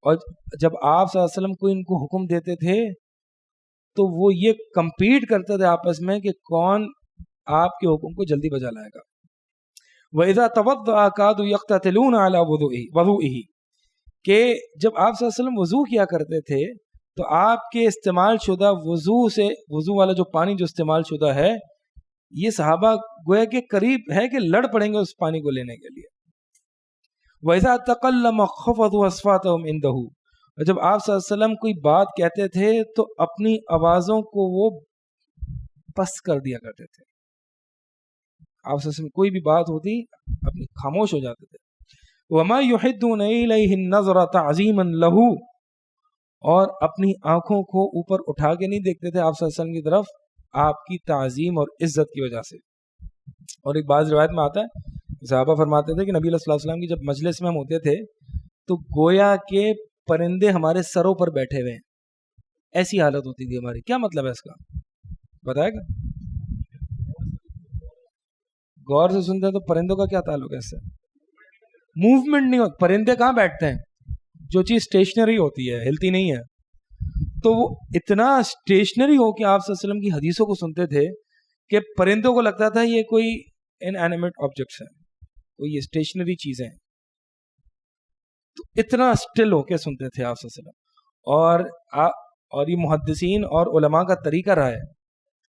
اور جب آپ صلی اللہ علیہ وسلم کو ان کو حکم دیتے تھے تو وہ یہ کمپیٹ کرتے تھے آپس میں کہ کون آپ کے حکم کو جلدی بجا لائے گا. وَإِذَا تَوَضَّأَ كَادُوا يَقْتَتِلُونَ عَلَى وُضُوئِهِ، کہ جب آپ صلی اللہ علیہ وسلم وضو کیا کرتے تھے تو آپ کے استعمال شدہ وضو والا جو پانی جو استعمال شدہ ہے، یہ صحابہ گویا کہ قریب ہے کہ لڑ پڑیں گے اس پانی کو لینے کے لیے. وَإِذَا تَقَلَّمَ خَفَضُوا أَصْوَاتَهُمْ عِنْدَهُ، اور جب آپ صلی اللہ علیہ وسلم کوئی بات کہتے تھے تو اپنی آوازوں کو وہ پست کر دیا کرتے تھے. آپ صلی اللہ علیہ وسلم کوئی بھی بات ہوتی اپنی خاموش ہو جاتے تھے. وَمَا يُحِدُّونَ إِلَيْهِ النَّظْرَ تَعْظِيمًا لَهُ، اور اپنی آنکھوں کو اوپر اٹھا کے نہیں دیکھتے تھے آپ صلی اللہ علیہ وسلم کی طرف، آپ کی تعظیم اور عزت کی وجہ سے. اور ایک بعض روایت میں آتا ہے، صحابہ فرماتے تھے کہ نبی علیہ السلام کی جب مجلس میں ہم ہوتے تھے تو گویا کہ پرندے ہمارے سروں پر بیٹھے ہوئے ہیں، ایسی حالت ہوتی تھی ہماری. کیا مطلب ہے اس کا بتائے گا؟ غور سے سنتے ہیں تو پرندوں کا کیا تعلق ہے اس سے؟ موومنٹ نہیں ہوتا، پرندے کہاں بیٹھتے ہیں؟ جو چیز اسٹیشنری ہوتی ہے، ہلتی نہیں ہے. تو وہ اتنا اسٹیشنری ہو کہ آپ صلی اللہ علیہ وسلم کی حدیثوں کو سنتے تھے کہ پرندوں کو لگتا تھا یہ کوئی ان اینیمیٹ آبجیکٹس ہیں، کوئی یہ اسٹیشنری چیزیں ہیں. تو اتنا اسٹل ہو کے سنتے تھے آپ صلی اللہ علیہ وسلم. اور یہ محدثین اور علماء کا طریقہ رہا ہے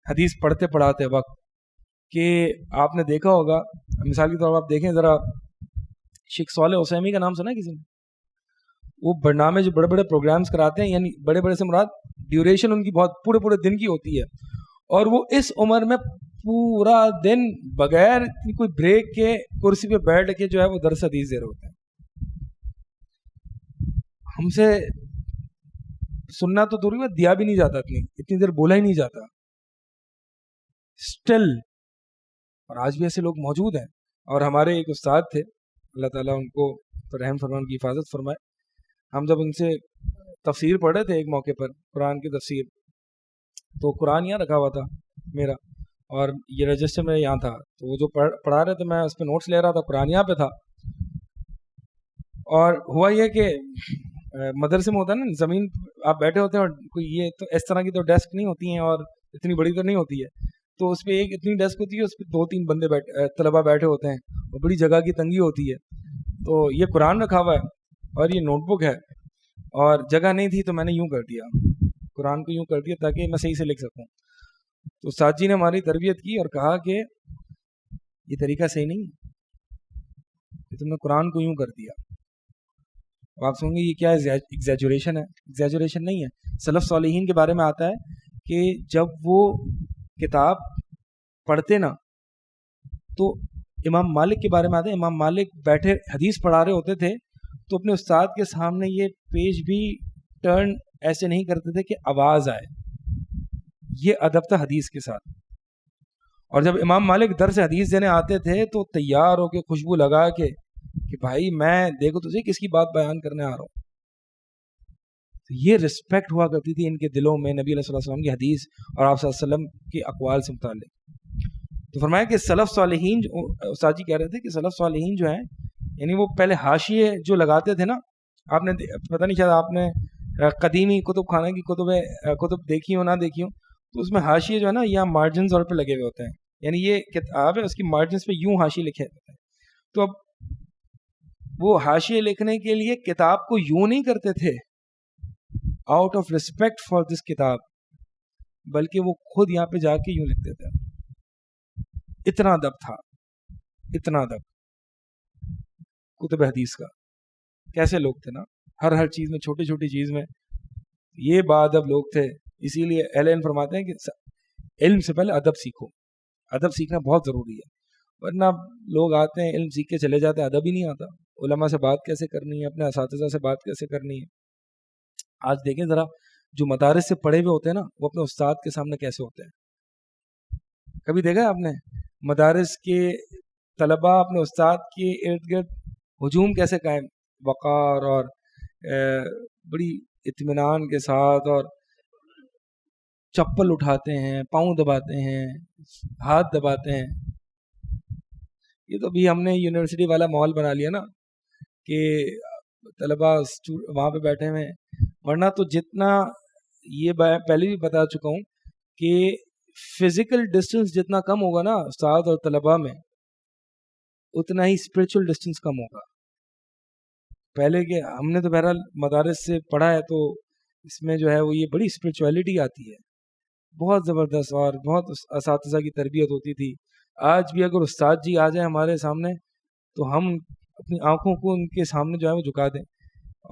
حدیث پڑھتے پڑھاتے وقت، کہ آپ نے دیکھا ہوگا، مثال کے طور پر آپ دیکھیں ذرا، شیخ صالح عثیمی کا نام سنا ہے کسی نے؟ وہ برنامے جو بڑے بڑے پروگرامز کراتے ہیں، یعنی بڑے بڑے سے مراد ڈیوریشن ان کی بہت پورے دن کی ہوتی ہے، اور وہ اس عمر میں پورا دن بغیر کوئی بریک کے کرسی پہ بیٹھ کے جو ہے وہ درس حدیث دے رہے ہوتے ہیں. ہم سے سننا تو دور دیا بھی نہیں جاتا، اتنی دیر بولا ہی نہیں جاتا اسٹل. اور آج بھی ایسے لوگ موجود ہیں. اور ہمارے ایک استاد تھے، اللہ تعالیٰ ان کو رحم فرمائے، ان کی حفاظت فرمائے. ہم جب ان سے تفسیر پڑھ رہے تھے ایک موقع پر، قرآن کی تفسیر، تو قرآن یہاں رکھا ہوا تھا میرا، اور یہ رجسٹر میرا یہاں تھا. تو وہ جو پڑھا رہے تھے میں اس پہ نوٹس لے رہا تھا، قرآن یہاں پہ تھا. اور ہوا یہ کہ مدرسے میں ہوتا ہے نا، زمین آپ بیٹھے ہوتے ہیں، اور کوئی یہ تو اس طرح کی تو ڈیسک نہیں ہوتی ہیں اور اتنی بڑی تو نہیں ہوتی ہے، تو اس پہ ایک اتنی ڈیسک ہوتی ہے، اس پہ 2-3 بندے طلبہ بیٹھے ہوتے ہیں، اور بڑی جگہ کی تنگی ہوتی ہے. تو یہ قرآن رکھا ہوا ہے اور یہ نوٹ بک ہے، اور جگہ نہیں تھی تو میں نے یوں کر دیا، قرآن کو یوں کر دیا تاکہ میں صحیح سے لکھ سکوں. تو استاد جی نے ہماری تربیت کی اور کہا کہ یہ طریقہ صحیح نہیں ہے، تم نے قرآن کو یوں کر دیا. اب آپ سنیں گے یہ کیا ہے، ایگزیجوریشن ہے. ایگزیجوریشن نہیں ہے. سلف صالحین کے بارے میں آتا ہے کہ جب وہ کتاب پڑھتے نا، تو امام مالک کے بارے میں آتا ہے، امام مالک بیٹھے حدیث پڑھا رہے ہوتے تھے تو اپنے استاد کے سامنے یہ پیج بھی ٹرن ایسے نہیں کرتے تھے کہ آواز آئے. یہ ادب تھا حدیث کے ساتھ. اور جب امام مالک درس حدیث دینے آتے تھے تو تیار ہو کے خوشبو لگا کے کہ بھائی میں دیکھو تجھے کس کی بات بیان کرنے آ رہا ہوں. تو یہ رسپیکٹ ہوا کرتی تھی ان کے دلوں میں نبی علیہ السلام کی حدیث اور آپ صلی اللہ علیہ وسلم کے اقوال سے متعلق. تو فرمایا کہ سلف صالحین، استاد جی کہہ رہے تھے کہ سلف صالحین جو ہیں، یعنی وہ پہلے حاشیے جو لگاتے تھے نا، آپ نے پتہ نہیں شاید آپ نے قدیمی کتب خانہ کی کتب دیکھی ہو نہ دیکھی ہو، تو اس میں حاشیے جو ہے نا یہاں مارجنز اور پہ لگے ہوئے ہوتے ہیں، یعنی یہ کتاب ہے اس کی مارجنز پہ یوں حاشیے لکھے ہوتے ہیں. تو اب وہ حاشیے لکھنے کے لیے کتاب کو یوں نہیں کرتے تھے out of respect for this کتاب، بلکہ وہ خود یہاں پہ جا کے یوں لکھتے تھے. اتنا ادب تھا، اتنا ادب کتب حدیث کا. کیسے لوگ تھے نا، ہر چیز میں، چھوٹی چھوٹی چیز میں یہ باادب لوگ تھے. اسی لیے اہل علم فرماتے ہیں کہ علم سے پہلے ادب سیکھو. ادب سیکھنا بہت ضروری ہے، ورنہ لوگ آتے ہیں علم سیکھ کے چلے جاتے ہیں، ادب ہی نہیں آتا. علماء سے بات کیسے کرنی ہے، اپنے اساتذہ سے بات کیسے کرنی ہے. آج دیکھیں ذرا، جو مدارس سے پڑھے ہوئے ہوتے ہیں نا، وہ اپنے استاد کے سامنے کیسے ہوتے ہیں. کبھی دیکھا آپ نے مدارس کے طلباء اپنے استاد کے ارد گرد ہجوم کیسے قائم، وقار اور بڑی اطمینان کے ساتھ، اور چپل اٹھاتے ہیں، پاؤں دباتے ہیں، ہاتھ دباتے ہیں. یہ تو بھی ہم نے یونیورسٹی والا ماحول بنا لیا نا کہ طلباء وہاں پہ بیٹھے ہوئے ہیں. ورنہ تو جتنا، یہ پہلے بھی بتا چکا ہوں کہ فزیکل ڈسٹینس جتنا کم ہوگا نا استاد اور طلباء میں، اتنا ہی اسپرچل ڈسٹینس کم ہوگا. پہلے کہ ہم نے تو بہرحال مدارس سے پڑھا ہے، تو اس میں جو ہے وہ یہ بڑی اسپرچویلٹی آتی ہے، بہت زبردست، اور بہت اساتذہ کی تربیت ہوتی تھی. آج بھی اگر استاد جی آ جائیں ہمارے سامنے تو ہم اپنی آنکھوں کو ان کے سامنے جو ہے وہ جھکا دیں،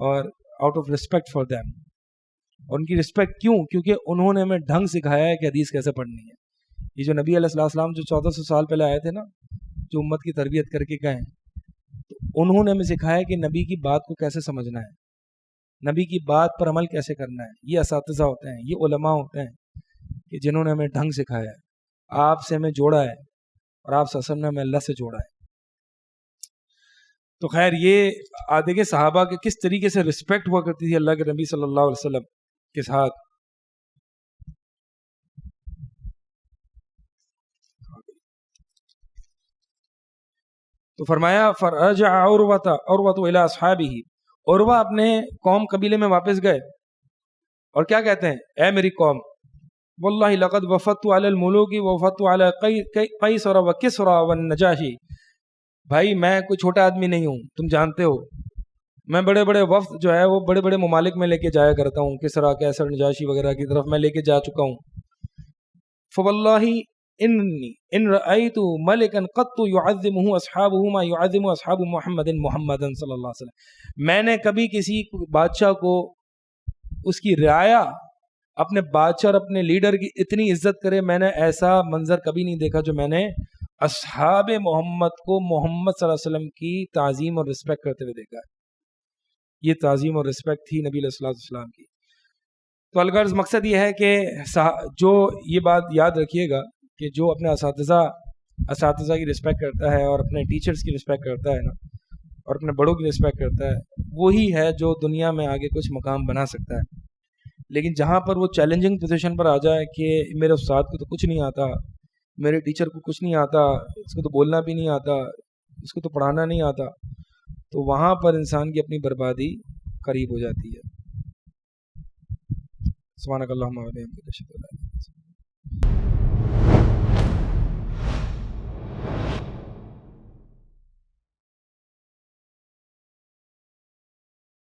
اور out of respect for them. اور ان کی رسپیکٹ کیوں؟ کیونکہ انہوں نے ہمیں ڈھنگ سکھایا ہے کہ حدیث کیسے پڑھنی ہے. یہ جو نبی علیہ السلام جو 1400 سال پہلے آئے تھے نا، جو امت کی تربیت کر کے گئے ہیں، تو انہوں نے ہمیں سکھایا کہ نبی کی بات کو کیسے سمجھنا ہے، نبی کی بات پر عمل کیسے کرنا ہے. یہ اساتذہ ہوتے ہیں، یہ علماء ہوتے ہیں کہ جنہوں نے ہمیں ڈھنگ سکھایا ہے، آپ سے ہمیں جوڑا ہے، اور آپ صلی اللہ علیہ وسلم نے ہمیں اللہ سے جوڑا ہے. تو خیر، یہ دیکھیں صحابہ کے کس طریقے سے رسپیکٹ ہوا کرتی تھی اللہ کے نبی صلی اللہ علیہ وسلم کے ساتھ. تو فرمایا فرجع عروۃ الی اصحابہ، عروہ اپنے قوم قبیلے میں واپس گئے اور کیا کہتے ہیں، اے میری قوم، واللہ لقد وفدت علی الملوک ووفدت علی قیصر وکسری والنجاشی. بھائی میں کوئی چھوٹا آدمی نہیں ہوں، تم جانتے ہو میں بڑے بڑے وفد جو ہے وہ بڑے بڑے ممالک میں لے کے جایا کرتا ہوں، کسریٰ، قیصر، نجاشی وغیرہ کی طرف میں لے کے جا چکا ہوں. فواللہ انی ان رأیت ملکا قط یعظمہ اصحابہ ما یعظم اصحاب محمد صلی اللہ علیہ وسلم. میں نے کبھی کسی بادشاہ کو اس کی رعایا اپنے بادشاہ اور اپنے لیڈر کی اتنی عزت کرے. میں نے ایسا منظر کبھی نہیں دیکھا جو میں نے اصحاب محمد کو محمد صلی اللہ علیہ وسلم کی تعظیم اور رسپیکٹ کرتے ہوئے دیکھا ہے. یہ تعظیم اور رسپیکٹ تھی نبی علیہ السلام کی. تو الغرض مقصد یہ ہے کہ جو یہ بات یاد رکھیے گا کہ جو اپنے اساتذہ کی رسپیکٹ کرتا ہے اور اپنے ٹیچرز کی رسپیکٹ کرتا ہے نا, اور اپنے بڑوں کی رسپیکٹ کرتا ہے, وہی ہے جو دنیا میں آگے کچھ مقام بنا سکتا ہے. لیکن جہاں پر وہ چیلنجنگ پوزیشن پر آ جائے کہ میرے استاد کو تو کچھ نہیں آتا, میرے ٹیچر کو کچھ نہیں آتا, اس کو تو بولنا بھی نہیں آتا, اس کو تو پڑھانا نہیں آتا, تو وہاں پر انسان کی اپنی بربادی قریب ہو جاتی ہے. سبحانک اللہم و بحمدک اشہد ان لا الہ الا انت